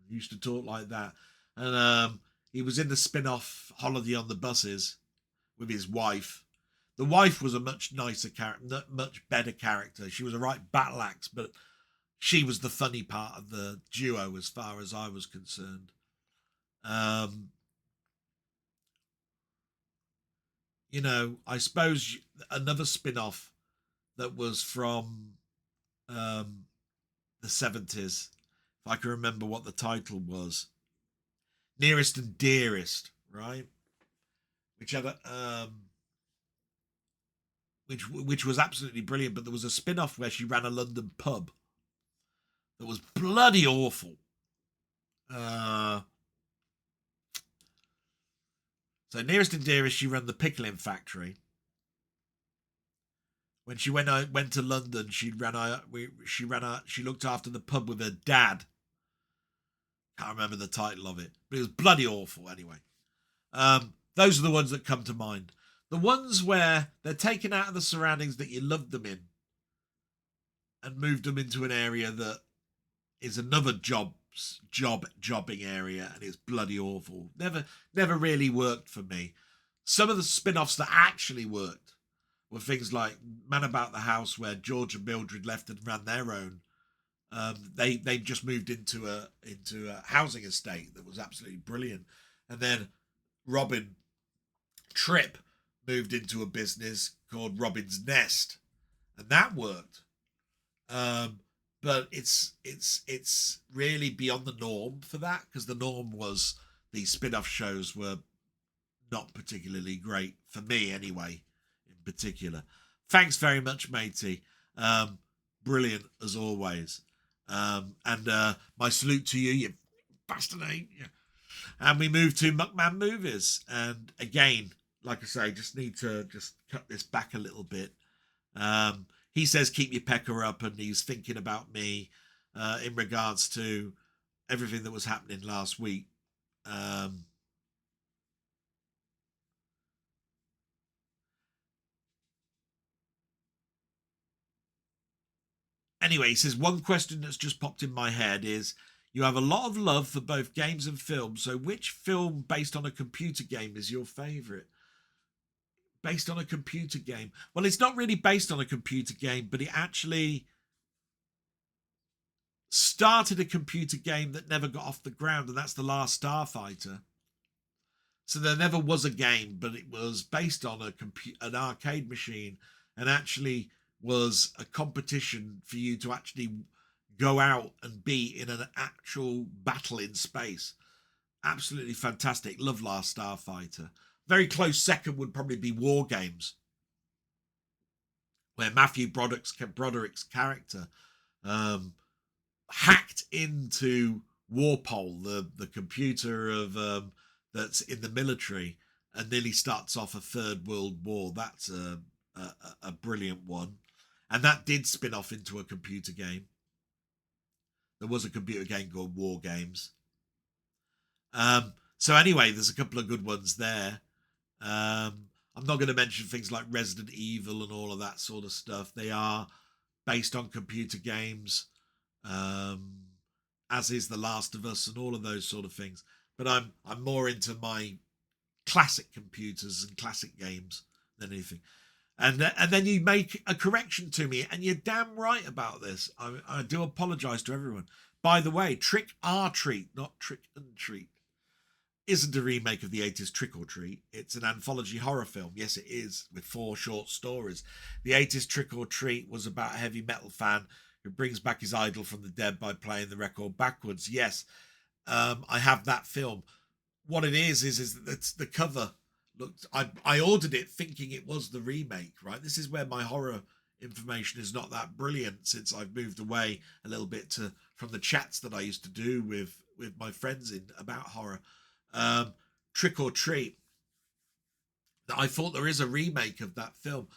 He used to talk like that. And he was in the spin-off Holiday on the Buses with his wife. The wife was a much nicer character, much better character. She was a right battle axe, but she was the funny part of the duo as far as I was concerned. I suppose another spin-off that was from the 70s, if I can remember what the title was, Nearest and Dearest, right? Which had a which was absolutely brilliant, but there was a spin-off where she ran a London pub that was bloody awful. So Nearest and Dearest, she ran the pickling factory. When she went to London, she looked after the pub with her dad. Can't remember the title of it, but it was bloody awful anyway. Those are the ones that come to mind. The ones where they're taken out of the surroundings that you loved them in and moved them into an area that is another jobbing area, and it's bloody awful. Never really worked for me. Some of the spin-offs that actually worked were things like Man About the House, where George and Mildred left and ran their own. They just moved into a housing estate that was absolutely brilliant, and then Robin Tripp moved into a business called Robin's Nest, and that worked. But it's really beyond the norm for that, because the norm was these spin-off shows were not particularly great for me anyway. In particular, thanks very much, matey. Brilliant as always. And my salute to you, you bastard. And we move to Muckman-Movies, and again, like I say, just need to just cut this back a little bit. He says keep your pecker up, and he's thinking about me in regards to everything that was happening last week. Anyway, he says one question that's just popped in my head is, you have a lot of love for both games and films, so which film based on a computer game is your favourite? Based on a computer game? Well, it's not really based on a computer game, but it actually started a computer game that never got off the ground, and that's The Last Starfighter. So there never was a game, but it was based on an arcade machine, and actually was a competition for you to actually go out and be in an actual battle in space. Absolutely fantastic. Love Last Starfighter. Very close second would probably be War Games, where Matthew Broderick's character hacked into Warpole, the computer of that's in the military, and nearly starts off a Third World War. That's a brilliant one, and that did spin off into a computer game. There was a computer game called War Games. So anyway, there's a couple of good ones there. I'm not going to mention things like Resident Evil and all of that sort of stuff. They are based on computer games, as is The Last of Us and all of those sort of things. But I'm more into my classic computers and classic games than anything. And then you make a correction to me, and you're damn right about this. I do apologise to everyone. By the way, Trick or Treat, not Trick and Treat, isn't a remake of the 80s Trick or Treat. It's an anthology horror film. Yes, it is, with 4 short stories. The 80s Trick or Treat was about a heavy metal fan who brings back his idol from the dead by playing the record backwards. Yes, I have that film. What it is that it's the cover. Look, I ordered it thinking it was the remake, right? This is where my horror information is not that brilliant since I've moved away a little bit from the chats that I used to do with my friends about horror. Trick or Treat. I thought there is a remake of that film.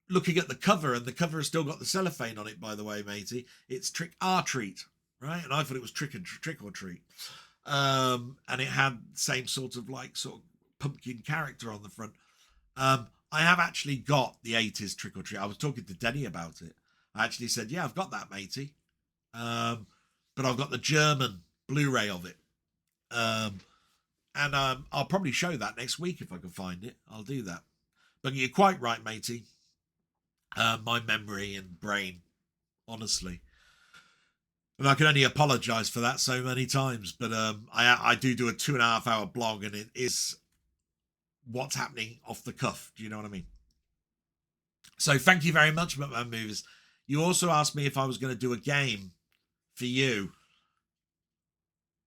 Looking at the cover, and the cover has still got the cellophane on it, by the way, matey. It's Trick or Treat, right? And I thought it was Trick or Treat. And it had the same sort of pumpkin character on the front. I have actually got the 80s Trick or Treat. I was talking to Denny about it. I actually said, yeah, I've got that, matey. But I've got the German Blu-ray of it. And I'll probably show that next week if I can find it. I'll do that. But you're quite right, matey. My memory and brain, honestly. And I can only apologise for that so many times. But I do a 2.5 hour blog, and it is what's happening off the cuff. Do you know what I mean? So thank you very much, Muckman-Movies. You also asked me if I was going to do a game for you.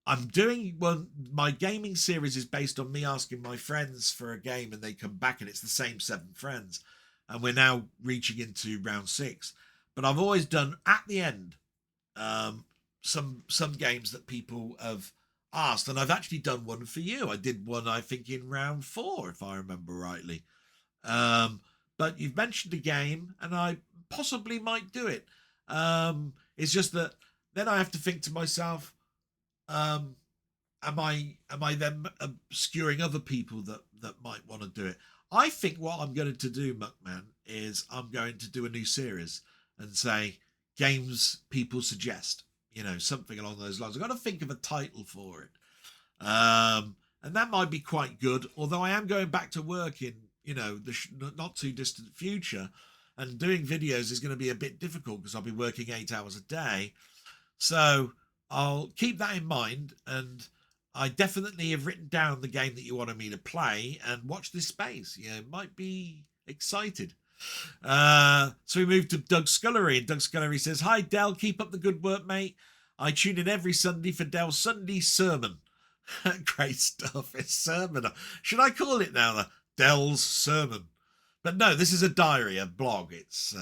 I'm doing one. My gaming series is based on me asking my friends for a game, and they come back, and it's the same 7 friends. And we're now reaching into round 6. But I've always done at the end some games that people have asked, and I've actually done one for you. I did one, I think, in round 4, if I remember rightly. But you've mentioned a game, and I possibly might do it. It's just that then I have to think to myself, am I then obscuring other people that might want to do it? I think what I'm going to do, Muckman, is I'm going to do a new series and say games people suggest, something along those lines. I've got to think of a title for it. And that might be quite good, although I am going back to work in, the not too distant future, and doing videos is going to be a bit difficult because I'll be working 8 hours a day. So I'll keep that in mind, and I definitely have written down the game that you wanted me to play, and watch this space. Might be excited. So we move to Doug Scullery, and Doug Scullery says, "Hi, Del. Keep up the good work, mate. I tune in every Sunday for Del's Sunday Sermon." Great stuff. It's sermon. Should I call it now the Del's Sermon? But no, this is a diary, a blog. It's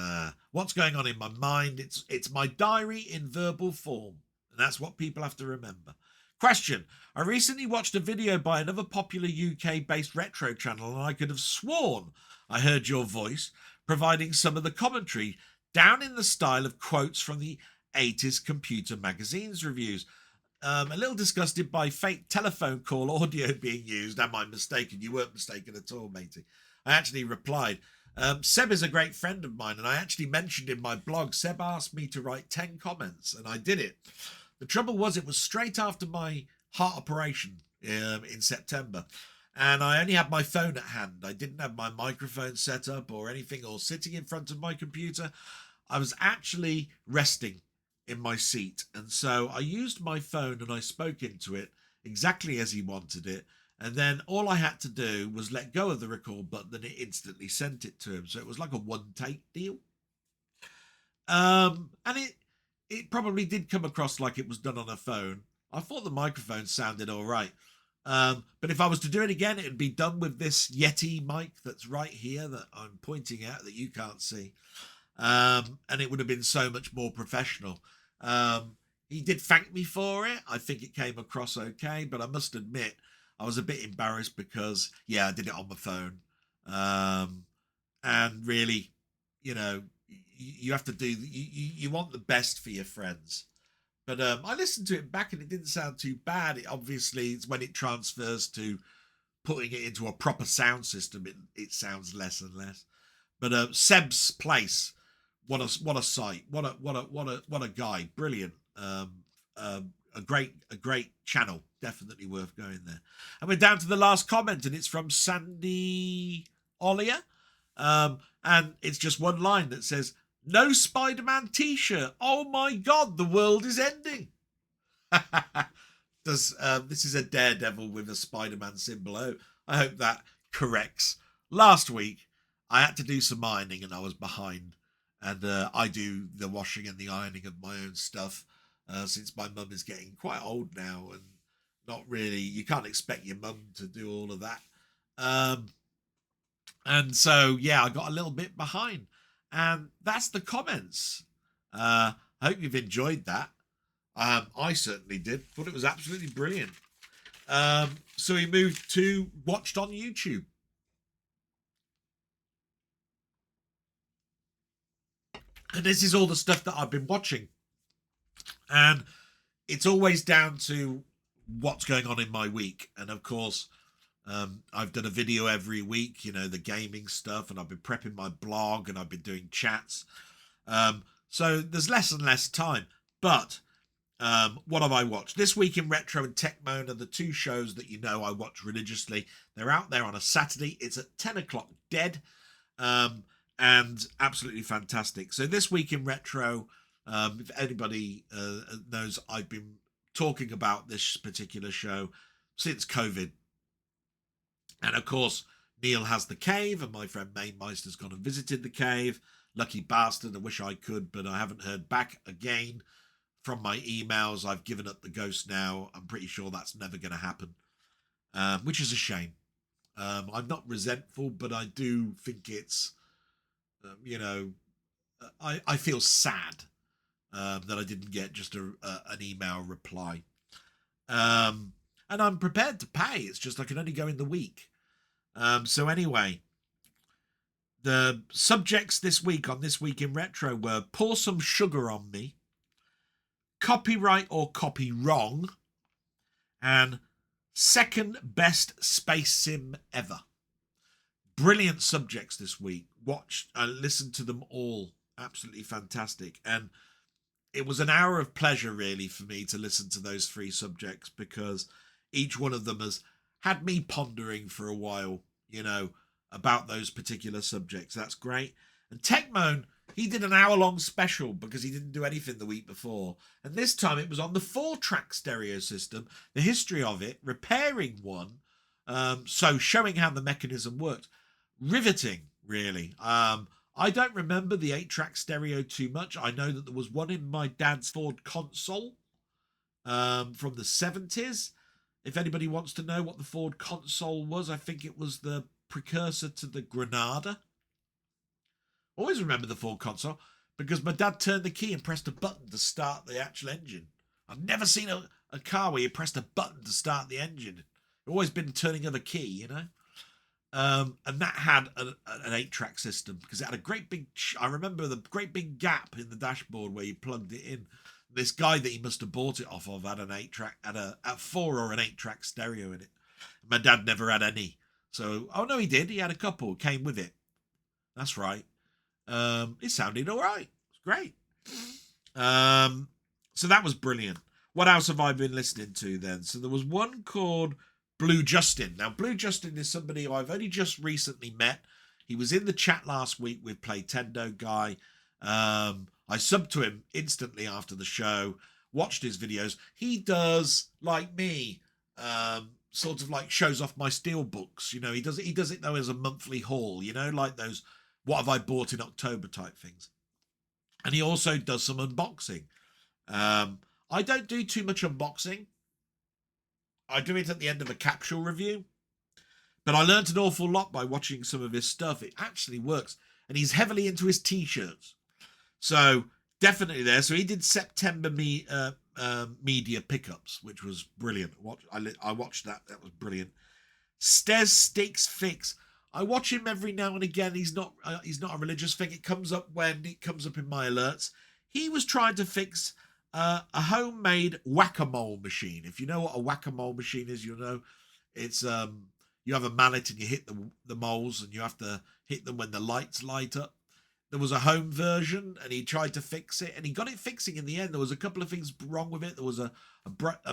what's going on in my mind. It's my diary in verbal form, and that's what people have to remember. Question. I recently watched a video by another popular UK-based retro channel, and I could have sworn I heard your voice providing some of the commentary down in the style of quotes from the 80s computer magazines reviews. A little disgusted by fake telephone call audio being used. Am I mistaken? You weren't mistaken at all, matey. I actually replied. Seb is a great friend of mine, and I actually mentioned in my blog, Seb asked me to write 10 comments, and I did it. The trouble was, it was straight after my heart operation in September, and I only had my phone at hand. I didn't have my microphone set up or anything, or sitting in front of my computer. I was actually resting in my seat, and so I used my phone and I spoke into it exactly as he wanted it, and then all I had to do was let go of the record button, and it instantly sent it to him. So it was like a one-take deal. And it probably did come across like it was done on a phone. I thought the microphone sounded all right. But if I was to do it again, it would be done with this Yeti mic that's right here that I'm pointing at that you can't see. And it would have been so much more professional. He did thank me for it. I think it came across okay, but I must admit I was a bit embarrassed because, I did it on my phone. And really, you have to do, you want the best for your friends. But I listened to it back and it didn't sound too bad. Obviously, it's when it transfers to putting it into a proper sound system, it sounds less and less. But Seb's Place, what a sight, what a guy, brilliant. A great channel, definitely worth going there. And we're down to the last comment, and it's from Sandy Ollier, and it's just one line that says, "No Spider-Man t-shirt. Oh my God, the world is ending." This is a Daredevil with a Spider-Man symbol. I hope that corrects. Last week, I had to do some ironing and I was behind. And I do the washing and the ironing of my own stuff since my mum is getting quite old now. And not really, you can't expect your mum to do all of that. And so, I got a little bit behind. And that's the comments. I hope you've enjoyed that. I certainly did. Thought it was absolutely brilliant. So we moved to watched on YouTube. And this is all the stuff that I've been watching. And it's always down to what's going on in my week. And of course, I've done a video every week, you know, the gaming stuff, and I've been prepping my blog, and I've been doing chats. So there's less and less time. But what have I watched? This Week in Retro and Tech Moan are the two shows that you know I watch religiously. They're out there on a Saturday. It's at 10 o'clock dead, and absolutely fantastic. So This Week in Retro, if anybody knows, I've been talking about this particular show since COVID. And of course, Neil has the cave, and my friend Mamemeister's gone and visited the cave. Lucky bastard, I wish I could, but I haven't heard back again from my emails. I've given up the ghost now. I'm pretty sure that's never going to happen, which is a shame. I'm not resentful, but I do think it's, you know, I feel sad that I didn't get just an email reply. And I'm prepared to pay. It's just I can only go in the week. So anyway, the subjects this week on This Week in Retro were Pour Some Sugar on Me, Copyright or Copy Wrong, and Second Best Space Sim Ever. Brilliant subjects this week. I listened to them all. Absolutely fantastic. And it was an hour of pleasure, really, for me to listen to those three subjects, because each one of them has had me pondering for a while, you know, about those particular subjects. That's great. And Techmoan, he did an hour-long special because he didn't do anything the week before. And this time it was on the 4-track stereo system, the history of it, repairing one, so showing how the mechanism worked. Riveting, really. I don't remember the 8-track stereo too much. I know that there was one in my dad's Ford console from the 70s. If anybody wants to know what the Ford console was, I think it was the precursor to the Granada. Always remember the Ford console because my dad turned the key and pressed a button to start the actual engine. I've never seen a car where you pressed a button to start the engine. It's always been turning of a key, you know. And that had an 8-track system because it had a great big, I remember the great big gap in the dashboard where you plugged it in. This guy that he must have bought it off of had an 8-track, had a 4 or an 8-track stereo in it. My dad never had any. So, oh no, he did. He had a couple. It came with it. That's right. It sounded all right. It's great. So that was brilliant. What else have I been listening to then? So there was one called BluJustin. Now, BluJustin is somebody who I've only just recently met. He was in the chat last week with Playtendoguy. I subbed to him instantly after the show, watched his videos. He does, like me, sort of like shows off my steelbooks. You know, he does it though as a monthly haul, you know, like those what have I bought in October type things. And he also does some unboxing. I don't do too much unboxing. I do it at the end of a capsule review. But I learned an awful lot by watching some of his stuff. It actually works. And he's heavily into his t-shirts. So definitely there. So he did September media pickups, which was brilliant. I watched that. That was brilliant. Stez Sticks Fix. I watch him every now and again. He's not a religious thing. It comes up when it comes up in my alerts. He was trying to fix a homemade whack-a-mole machine. If you know what a whack-a-mole machine is, you'll know it's you have a mallet and you hit the moles and you have to hit them when the lights light up. There was a home version and he tried to fix it and he got it fixing in the end. There was a couple of things wrong with it. There was a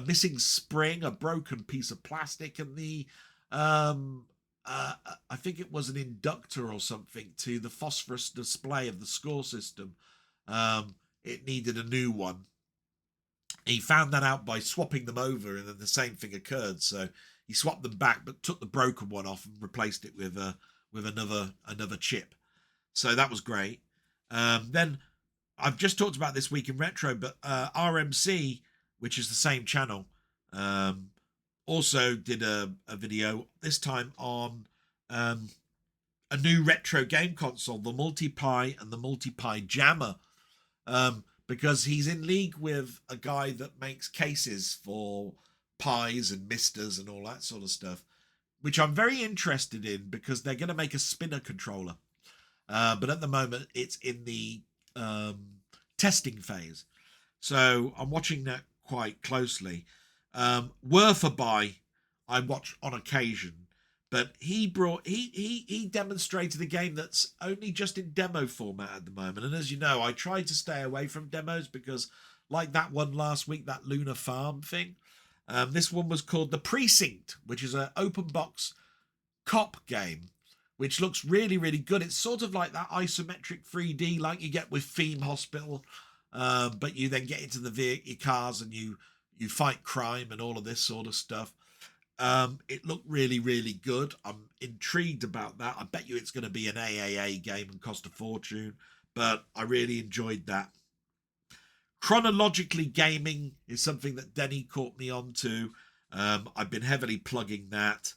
missing spring, a broken piece of plastic, and the I think it was an inductor or something to the phosphorus display of the score system. It needed a new one. He found that out by swapping them over, and then the same thing occurred. So he swapped them back, but took the broken one off and replaced it with another chip. So that was great. Then I've just talked about This Week in Retro, but RMC, which is the same channel, also did a video, this time on a new retro game console, the Multi-Pi and the Multi-Pi Jammer, because he's in league with a guy that makes cases for pies and misters and all that sort of stuff, which I'm very interested in because they're going to make a spinner controller. But at the moment, it's in the testing phase. So I'm watching that quite closely. Worth a buy, I watch on occasion. But he demonstrated a game that's only just in demo format at the moment. And as you know, I try to stay away from demos because, like that one last week, that Lunar Farm thing, this one was called The Precinct, which is an open box cop game, which looks really, really good. It's sort of like that isometric 3D like you get with Theme Hospital, but you then get into your cars and you fight crime and all of this sort of stuff. It looked really, really good. I'm intrigued about that. I bet you it's going to be an AAA game and cost a fortune, but I really enjoyed that. Chronologically Gaming is something that Denny caught me on to. I've been heavily plugging that.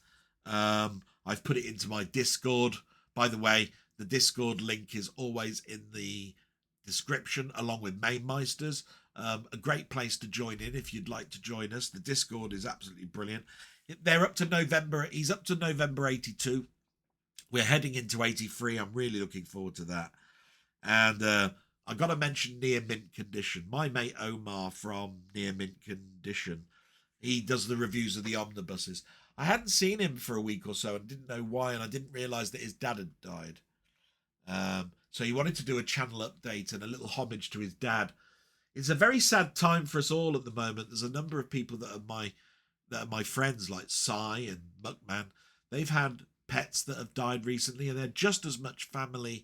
I've put it into my Discord. By the way, the Discord link is always in the description, along with Mamemeister's. A great place to join in if you'd like to join us. The Discord is absolutely brilliant. They're up to November. He's up to November 82. We're heading into 83. I'm really looking forward to that. And I got to mention Near Mint Condition. My mate Omar from Near Mint Condition, he does the reviews of the omnibuses. I hadn't seen him for a week or so and didn't know why, and I didn't realise that his dad had died. So he wanted to do a channel update and a little homage to his dad. It's a very sad time for us all at the moment. There's a number of people that are my friends, like Sai and Muckman. They've had pets that have died recently, and they're just as much family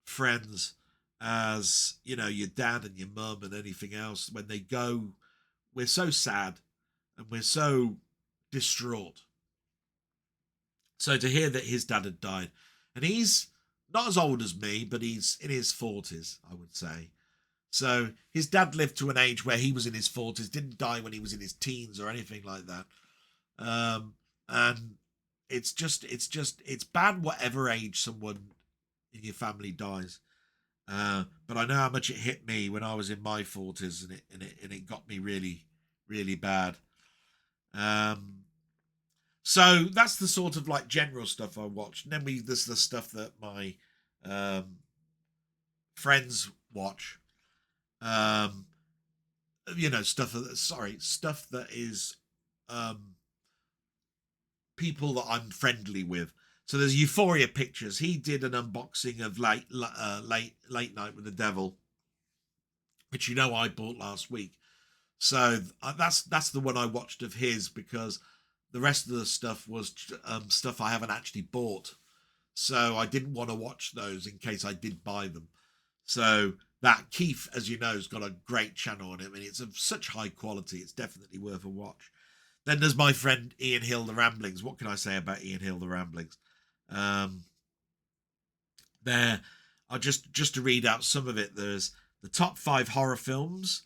friends as, you know, your dad and your mum and anything else. When they go, we're so sad and we're so distraught. So to hear that his dad had died, and he's not as old as me, but he's in his 40s, I would say. So his dad lived to an age where he was in his 40s, didn't die when he was in his teens or anything like that. And it's bad whatever age someone in your family dies. But I know how much it hit me when I was in my 40s, and it got me really, really bad. So that's the sort of like general stuff I watched. And then there's the stuff that my friends watch. You know, stuff that is people that I'm friendly with. So there's Euphoria Pictures. He did an unboxing of Late Night with the Devil, which, you know, I bought last week. So that's the one I watched of his, because the rest of the stuff was stuff I haven't actually bought. So I didn't want to watch those in case I did buy them. So that Keith, as you know, has got a great channel on him, and it's of such high quality. It's definitely worth a watch. Then there's my friend Ian Hill, The Ramblings. What can I say about Ian Hill, The Ramblings? There are just to read out some of it. There's the top 5 horror films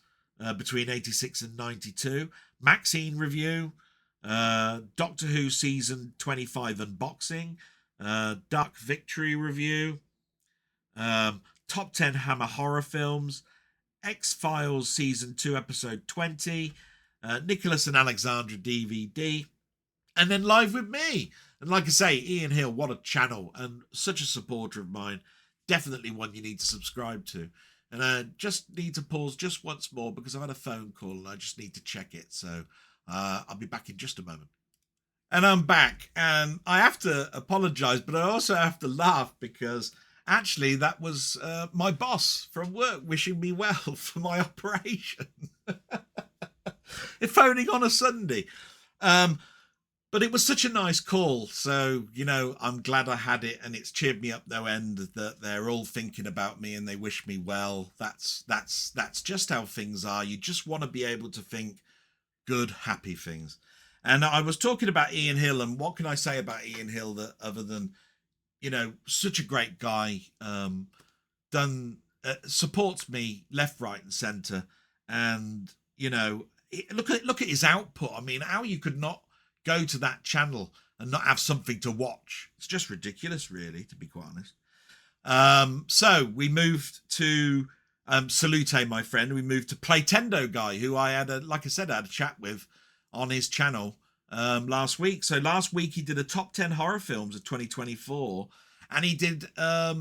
between 86 and 92. Maxine review. Doctor Who season 25 unboxing. Dark Victory review. Top 10 Hammer horror films. X-Files season 2 episode 20. Nicholas and Alexandra DVD. And then Live with Me. And like I say, Ian Hill, what a channel, and such a supporter of mine. Definitely one you need to subscribe to. And I just need to pause just once more because I've had a phone call and I just need to check it. So I'll be back in just a moment. And I'm back, and I have to apologise, but I also have to laugh because actually that was my boss from work wishing me well for my operation. Phoning on a Sunday. But it was such a nice call. So, you know, I'm glad I had it, and it's cheered me up no end that they're all thinking about me and they wish me well. That's just how things are. You just want to be able to think good, happy things. And I was talking about Ian Hill, and what can I say about Ian Hill that other than, you know, such a great guy, supports me left, right, and centre, and, you know, look at his output. I mean, how you could not go to that channel and not have something to watch. It's just ridiculous, really, to be quite honest. So we moved to Salute, my friend. We moved to Playtendoguy, who I had, like I said, I had a chat with on his channel last week. So last week he did a top 10 horror films of 2024, and he did a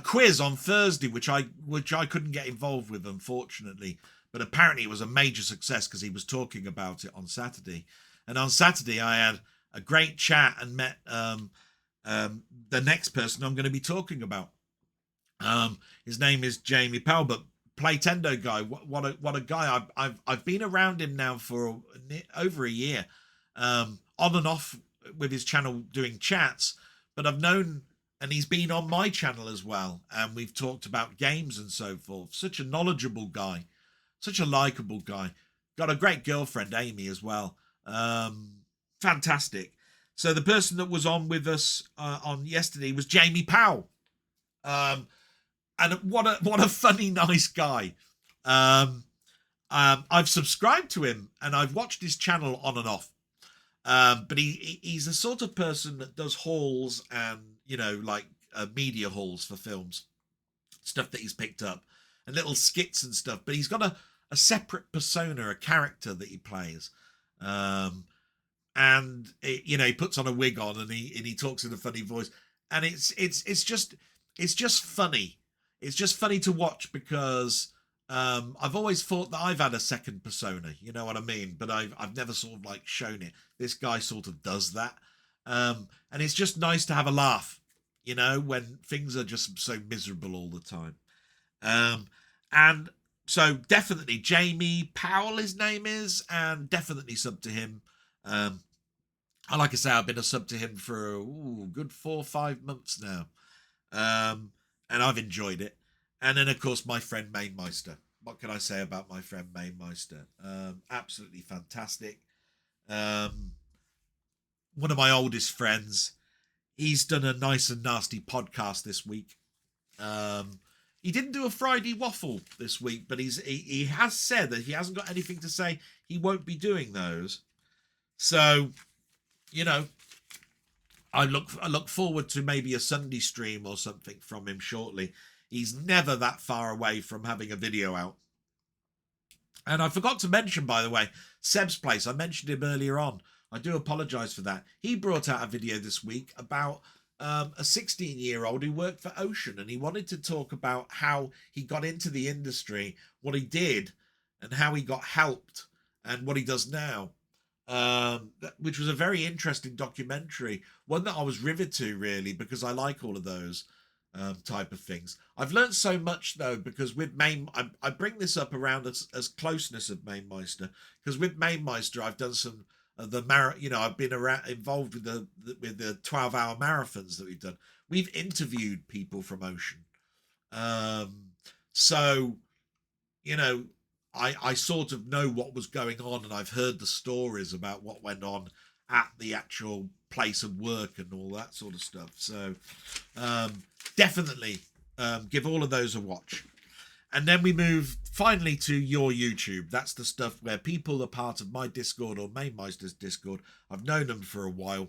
quiz on Thursday, which I couldn't get involved with, unfortunately. But apparently it was a major success because he was talking about it on Saturday. And on Saturday I had a great chat and met the next person I'm going to be talking about. His name is Jamie Powell, but Playtendoguy, what a guy. I've been around him now for over a year, on and off with his channel doing chats, but I've known, and he's been on my channel as well, and we've talked about games and so forth. Such a knowledgeable guy, such a likable guy. Got a great girlfriend, Amy, as well. Fantastic. So the person that was on with us on yesterday was Jamie Powell. And what a funny, nice guy. I've subscribed to him and I've watched his channel on and off. But he's the sort of person that does hauls and, like media hauls for films, stuff that he's picked up, and little skits and stuff. But he's got a separate persona, a character that he plays. And he puts on a wig on and he talks in a funny voice, and it's just funny. It's just funny to watch because I've always thought that I've had a second persona, you know what I mean? But I've never sort of like shown it. This guy sort of does that. And it's just nice to have a laugh, when things are just so miserable all the time. And so definitely Jamie Powell, his name is, and definitely sub to him. Like I say, I've been a sub to him for a good 4 or 5 months now. And I've enjoyed it. And then, of course, my friend Mamemeister. What can I say about my friend Mamemeister? Absolutely fantastic. One of my oldest friends. He's done a nice and nasty podcast this week. He didn't do a Friday waffle this week, but he has said that he hasn't got anything to say. He won't be doing those. So, I look forward to maybe a Sunday stream or something from him shortly. He's never that far away from having a video out. And I forgot to mention, by the way, Seb's Place. I mentioned him earlier on. I do apologise for that. He brought out a video this week about a 16-year-old who worked for Ocean, and he wanted to talk about how he got into the industry, what he did, and how he got helped, and what he does now. Which was a very interesting documentary, one that I was riveted to, really, because I like all of those type of things. I've learned so much, though, because with I bring this up around as closeness of Mamemeister, because with Mamemeister I've done some I've been involved with the 12-hour marathons that we've done. We've interviewed people from Ocean, so I sort of know what was going on, and I've heard the stories about what went on at the actual place of work and all that sort of stuff. So definitely give all of those a watch. And then we move finally to your YouTube. That's the stuff where people are part of my Discord or Mamemeister's Discord. I've known them for a while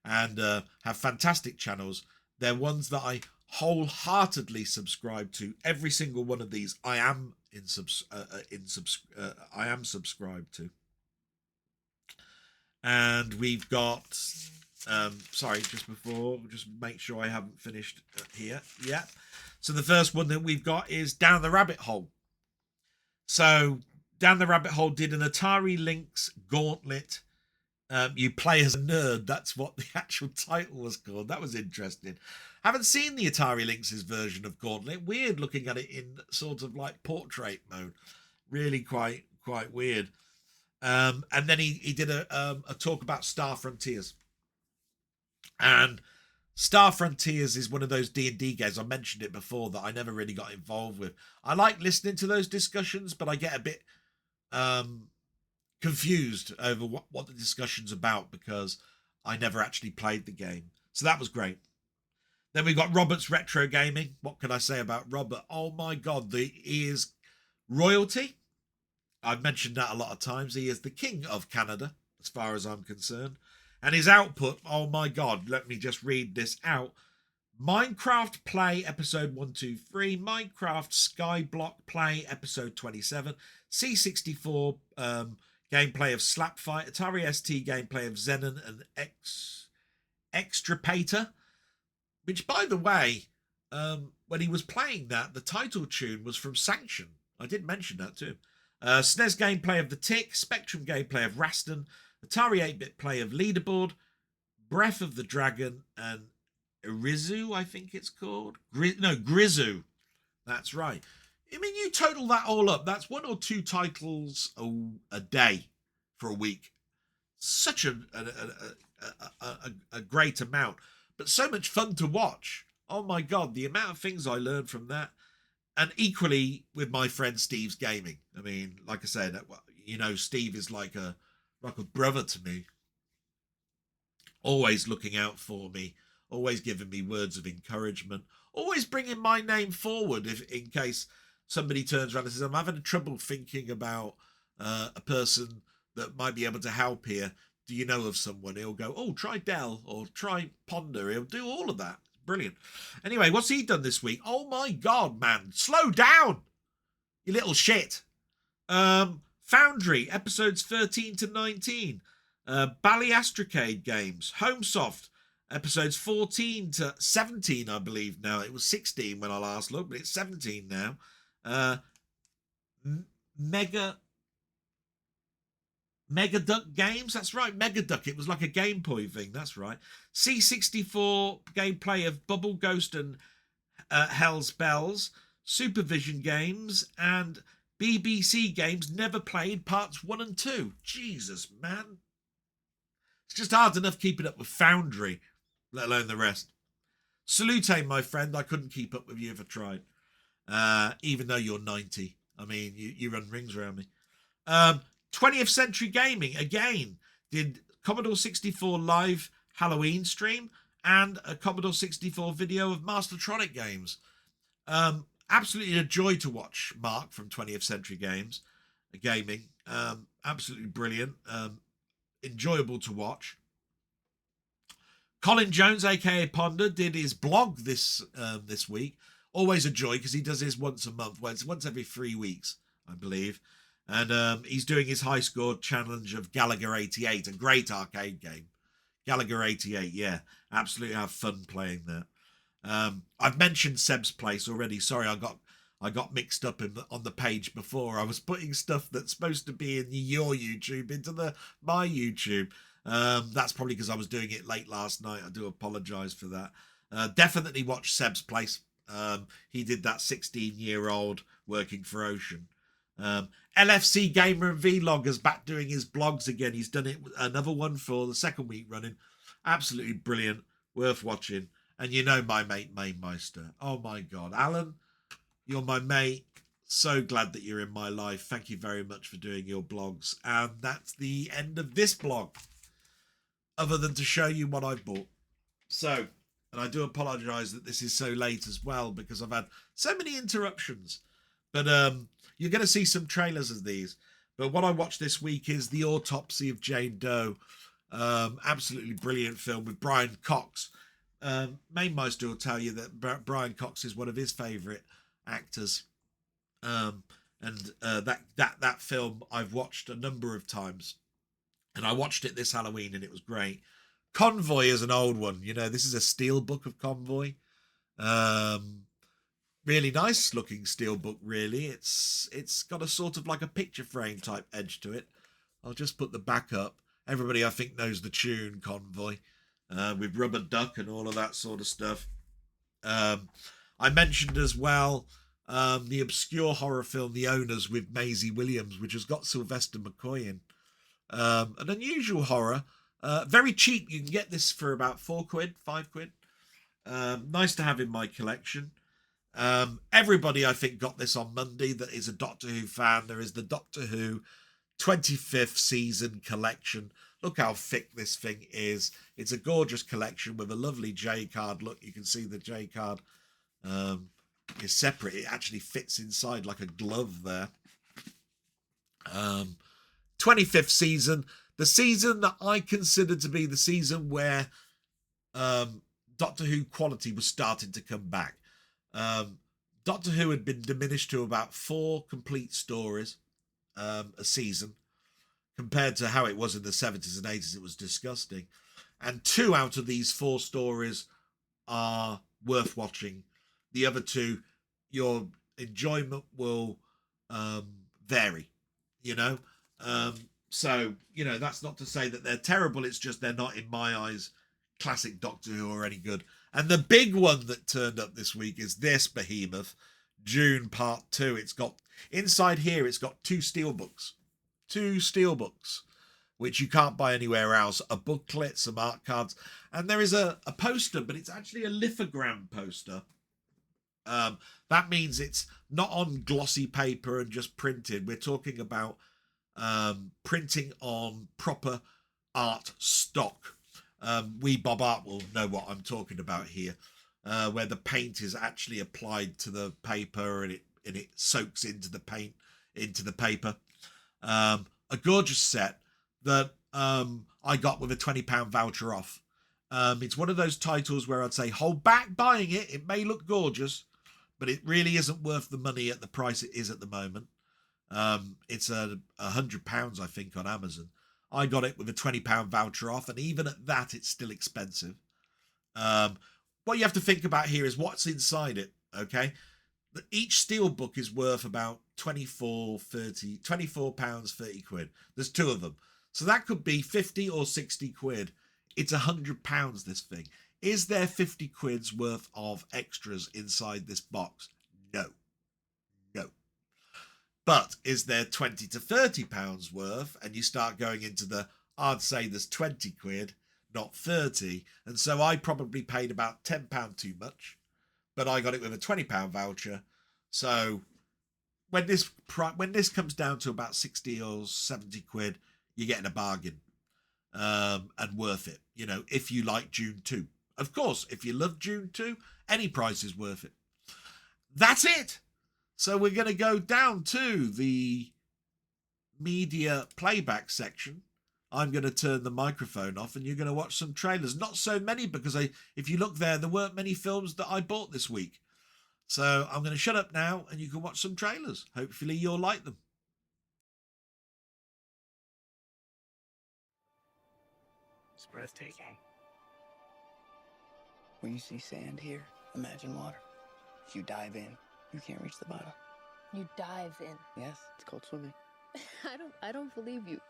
and have fantastic channels. They're ones that I wholeheartedly subscribe to. Every single one of these I am subscribed to. And we've got just make sure I haven't finished here yet. So the first one that we've got is Down the Rabbit Hole. So Down the Rabbit Hole did an Atari Lynx Gauntlet. You play as a nerd. That's what the actual title was called. That was interesting. Haven't seen the Atari Lynx's version of Gauntlet. Weird looking at it in sort of like portrait mode. Really quite weird. And then he did a talk about Star Frontiers. And Star Frontiers is one of those D&D games. I mentioned it before that I never really got involved with. I like listening to those discussions, but I get a bit confused over what the discussion's about because I never actually played the game. So that was great. Then we've got Robert's Retro Gaming. What can I say about Robert? Oh my God, he is royalty. I've mentioned that a lot of times. He is the king of Canada, as far as I'm concerned. And his output, oh my God, let me just read this out. Minecraft Play episode 123, Minecraft Skyblock Play episode 27, C64 gameplay of Slapfight, Atari ST gameplay of Zenon and Extrapator, which, by the way, when he was playing that, the title tune was from Sanction. I did mention that too. SNES gameplay of The Tick, Spectrum gameplay of Raston, Atari 8-bit play of Leaderboard, Breath of the Dragon, and Irizu, I think it's called. Grizu. That's right. I mean, you total that all up. That's 1 or 2 titles a day for a week. Such a great amount, but so much fun to watch. Oh my God, the amount of things I learned from that. And equally with my friend Steve's gaming. I mean, like I said, you know, Steve is like a brother to me. Always looking out for me, always giving me words of encouragement, always bringing my name forward in case somebody turns around and says, I'm having trouble thinking about a person that might be able to help here. Do you know of someone? He'll go, oh, try Dell or try Ponder. He'll do all of that. Brilliant. Anyway, what's he done this week? Oh my God, man. Slow down, you little shit. Foundry, episodes 13 to 19. Ballyastricade Games. Homesoft, episodes 14 to 17, I believe now. It was 16 when I last looked, but it's 17 now. Megaduck Games, that's right, Megaduck. It was like a Game Boy thing, that's right. C64 gameplay of Bubble Ghost and Hell's Bells, Supervision Games, and BBC Games Never Played Parts 1 and 2. Jesus, man. It's just hard enough keeping up with Foundry, let alone the rest. Salute, my friend. I couldn't keep up with you if I tried. Even though you're 90. I mean, you run rings around me. 20th Century Gaming, again, did Commodore 64 live Halloween stream and a Commodore 64 video of Mastertronic games. Absolutely a joy to watch Mark from 20th Century Gaming. Absolutely brilliant. Enjoyable to watch. Colin Jones, aka Ponder, did his blog this week. Always a joy because he does his once a month. Well, it's once every 3 weeks, I believe. And he's doing his high score challenge of Gallagher 88, a great arcade game. Gallagher 88, yeah. Absolutely have fun playing that. I've mentioned Seb's Place already. Sorry, I got mixed up on the page before. I was putting stuff that's supposed to be in your YouTube into my YouTube. That's probably because I was doing it late last night. I do apologise for that. Definitely watch Seb's Place. He did that 16-year-old working for Ocean. LFC Gamer and Vlogger's back doing his blogs again. He's done it another one for the second week running. Absolutely brilliant, worth watching. And you know my mate Mamemeister. Oh my God, Alan, you're my mate. So glad that you're in my life. Thank you very much for doing your blogs. And that's the end of this blog, other than to show you what I've bought. So, and I do apologise that this is so late as well because I've had so many interruptions. But you're going to see some trailers of these. But what I watched this week is The Autopsy of Jane Doe. Absolutely brilliant film with Brian Cox. Mamemeister will tell you that Brian Cox is one of his favourite actors. That film I've watched a number of times. And I watched it this Halloween and it was great. Convoy is an old one. You know, this is a steelbook of Convoy. Really nice looking steelbook, really. It's got a sort of like a picture frame type edge to it. I'll just put the back up. Everybody, I think, knows the tune Convoy, with Rubber Duck and all of that sort of stuff. I mentioned as well the obscure horror film The Owners with Maisie Williams, which has got Sylvester McCoy in. An unusual horror. Very cheap. You can get this for about £4, £5. Nice to have in my collection. Everybody, I think, got this on Monday that is a Doctor Who fan. There is the Doctor Who 25th season collection. Look how thick this thing is. It's a gorgeous collection with a lovely J card. Look, you can see the J card is separate. It actually fits inside like a glove there. 25th season. the season that I consider to be the season where Doctor Who quality was starting to come back. Doctor Who had been diminished to about 4 complete stories a season, compared to how it was in the 70s and 80s. It was disgusting. And 2 out of these 4 stories are worth watching. The other 2, your enjoyment will vary, you know. So, you know, that's not to say that they're terrible. It's just they're not, in my eyes, classic Doctor Who or any good. And the big one that turned up this week is this behemoth, June Part 2. It's got, inside here, it's got 2 steelbooks. 2 steelbooks, which you can't buy anywhere else. A booklet, some art cards. And there is a poster, but it's actually a lithogram poster. That means it's not on glossy paper and just printed. We're talking about printing on proper art stock. We Bob Art will know what I'm talking about here, where the paint is actually applied to the paper and it soaks into the paint, into the paper. A gorgeous set that I got with a £20 voucher off. It's one of those titles where I'd say hold back buying it. It may look gorgeous, but it really isn't worth the money at the price it is at the moment. It's £100, I think, on Amazon. I got it with a £20 voucher off, and even at that, it's still expensive. What you have to think about here is what's inside it, okay? Each steelbook is worth about £24, 30 quid. There's 2 of them. So that could be 50 or 60 quid. It's £100, this thing. Is there 50 quid's worth of extras inside this box? No. No. But is there 20 to 30 pounds worth? And you start going into the, I'd say there's 20 quid, not 30. And so I probably paid about £10 too much, but I got it with a £20 voucher. So when this comes down to about 60 or 70 quid, you're getting a bargain, and worth it, you know, if you like June 2. Of course, if you love June 2, any price is worth it. That's it. So we're going to go down to the media playback section. I'm going to turn the microphone off and you're going to watch some trailers. Not so many, because if you look there weren't many films that I bought this week. So I'm going to shut up now and you can watch some trailers. Hopefully you'll like them. It's breathtaking. When you see sand here, imagine water. If you dive in, you can't reach the bottom. You dive in. Yes, it's called swimming. I don't believe you.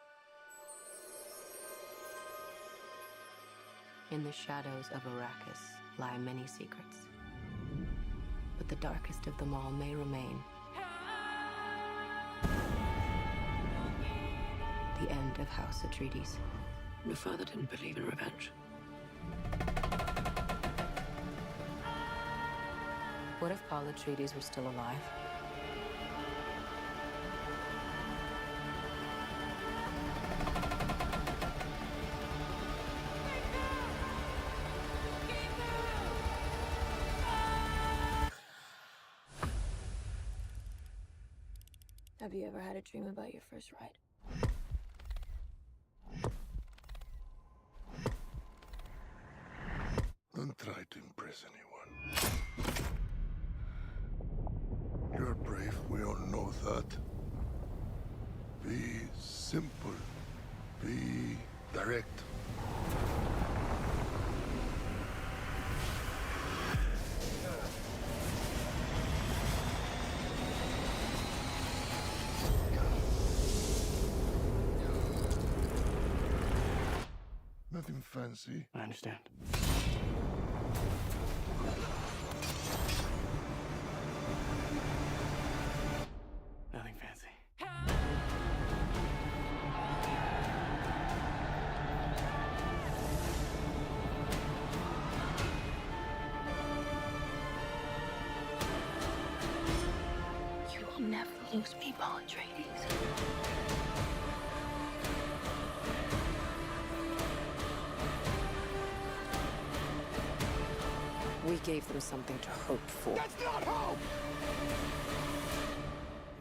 In the shadows of Arrakis lie many secrets. But the darkest of them all may remain. The end of House Atreides. Your father didn't believe in revenge. What if Paul Atreides were still alive? Have you ever had a dream about your first ride? Don't try to impress anyone. You're brave, we all know that. Be simple. Be direct. Nothing fancy. I understand. Nothing fancy. You will never lose me, Paul Atreides. We gave them something to hope for. That's not hope!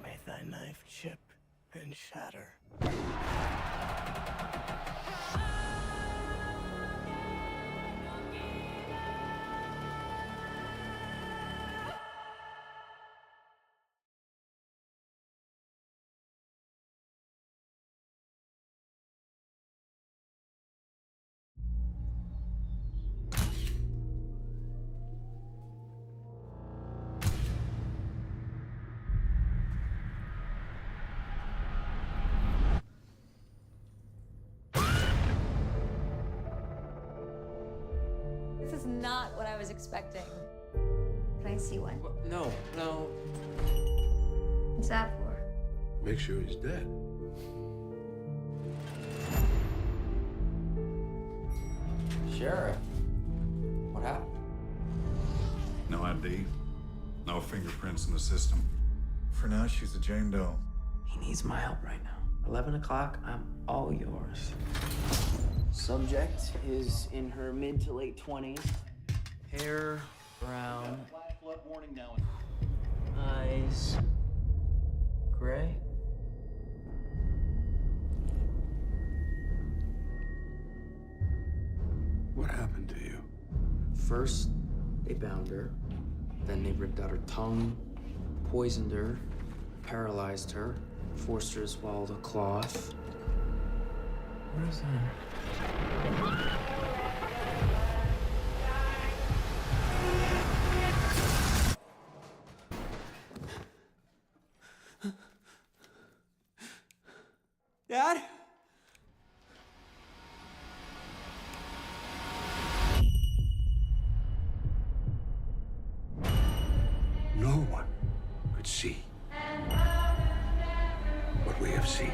May thy knife chip and shatter. not what I was expecting. Can I see one? No. What's that for? Make sure he's dead. Sheriff. What happened? No ID. No fingerprints in the system. For now, she's a Jane Doe. He needs my help right now. 11 o'clock, I'm all yours. Subject is in her mid to late 20s. Hair brown. Flood warning now. Eyes gray. What happened to you? First, they bound her. Then they ripped out her tongue, poisoned her, paralyzed her, forced her to swallow the cloth. What is that? Dad? No one could see what we have seen.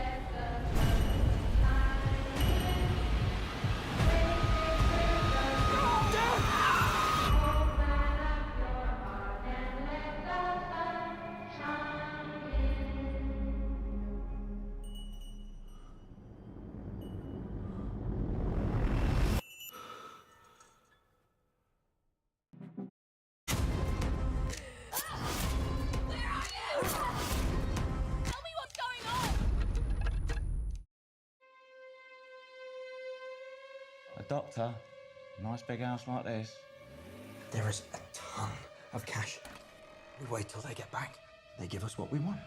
A doctor? A nice big house like this? There is a ton of cash. We wait till they get back. They give us what we want.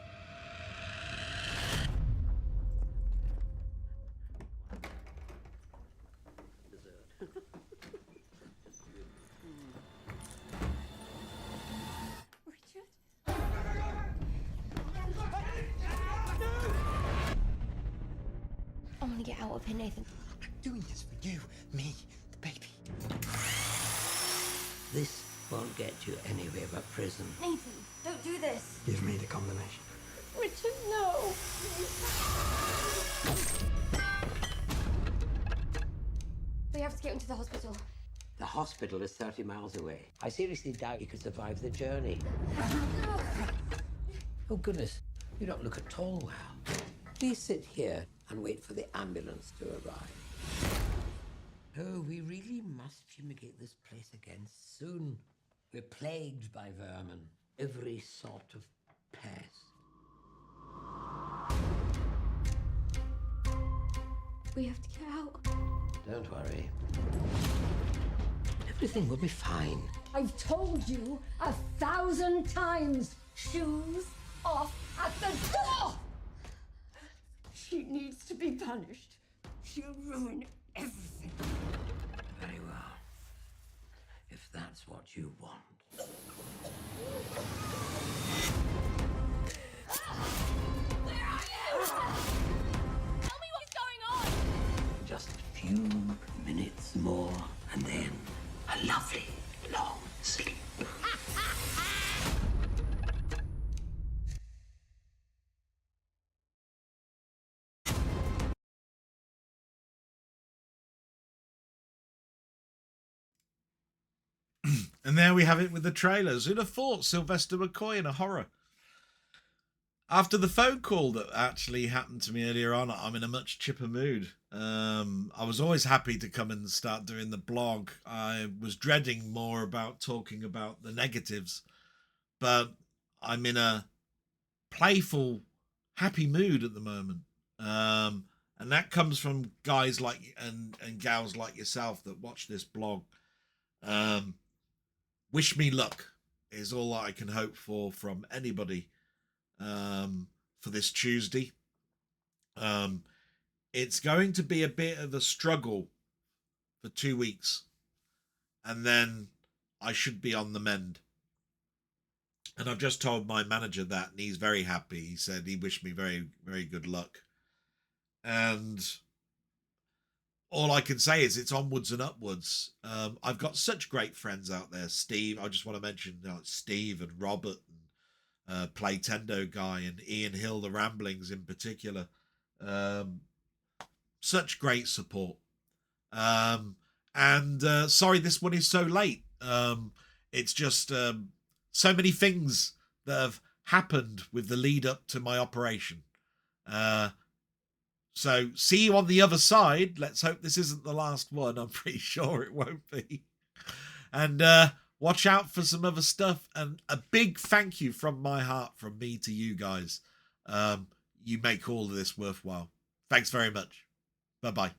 I want to get out of here, Nathan. I'm doing this for you, me, the baby. This won't get you anywhere but prison. Nathan, don't do this. Give me the combination. Richard, no. We have to get into the hospital. The hospital is 30 miles away. I seriously doubt you could survive the journey. Oh, goodness. You don't look at all well. Please sit here and wait for the ambulance to arrive. Oh, we really must fumigate this place again soon. We're plagued by vermin. Every sort of pest. We have to get out. Don't worry. Everything will be fine. I've told you 1,000 times. Shoes off at the door! She needs to be punished. She'll ruin everything. Very well. If that's what you want. Where are you? Tell me what's going on! Just a few minutes more, and then a lovely long sleep. And there we have it with the trailers. Who'd have thought Sylvester McCoy in a horror? After the phone call that actually happened to me earlier on, I'm in a much chipper mood. I was always happy to come and start doing the blog. I was dreading more about talking about the negatives, but I'm in a playful, happy mood at the moment. And that comes from guys like and gals like yourself that watch this blog. Wish me luck is all I can hope for from anybody for this Tuesday. It's going to be a bit of a struggle for 2 weeks, and then I should be on the mend. And I've just told my manager that, and he's very happy. He said he wished me very, very good luck. And all I can say is it's onwards and upwards. I've got such great friends out there. Steve, I just want to mention Steve and Robert and Playtendoguy and Ian Hill, the Ramblings in particular. Such great support. Sorry this one is so late. It's just so many things that have happened with the lead up to my operation. So see you on the other side. Let's hope this isn't the last one. I'm pretty sure it won't be. And watch out for some other stuff. And a big thank you from my heart, from me to you guys. You make all of this worthwhile. Thanks very much. Bye-bye.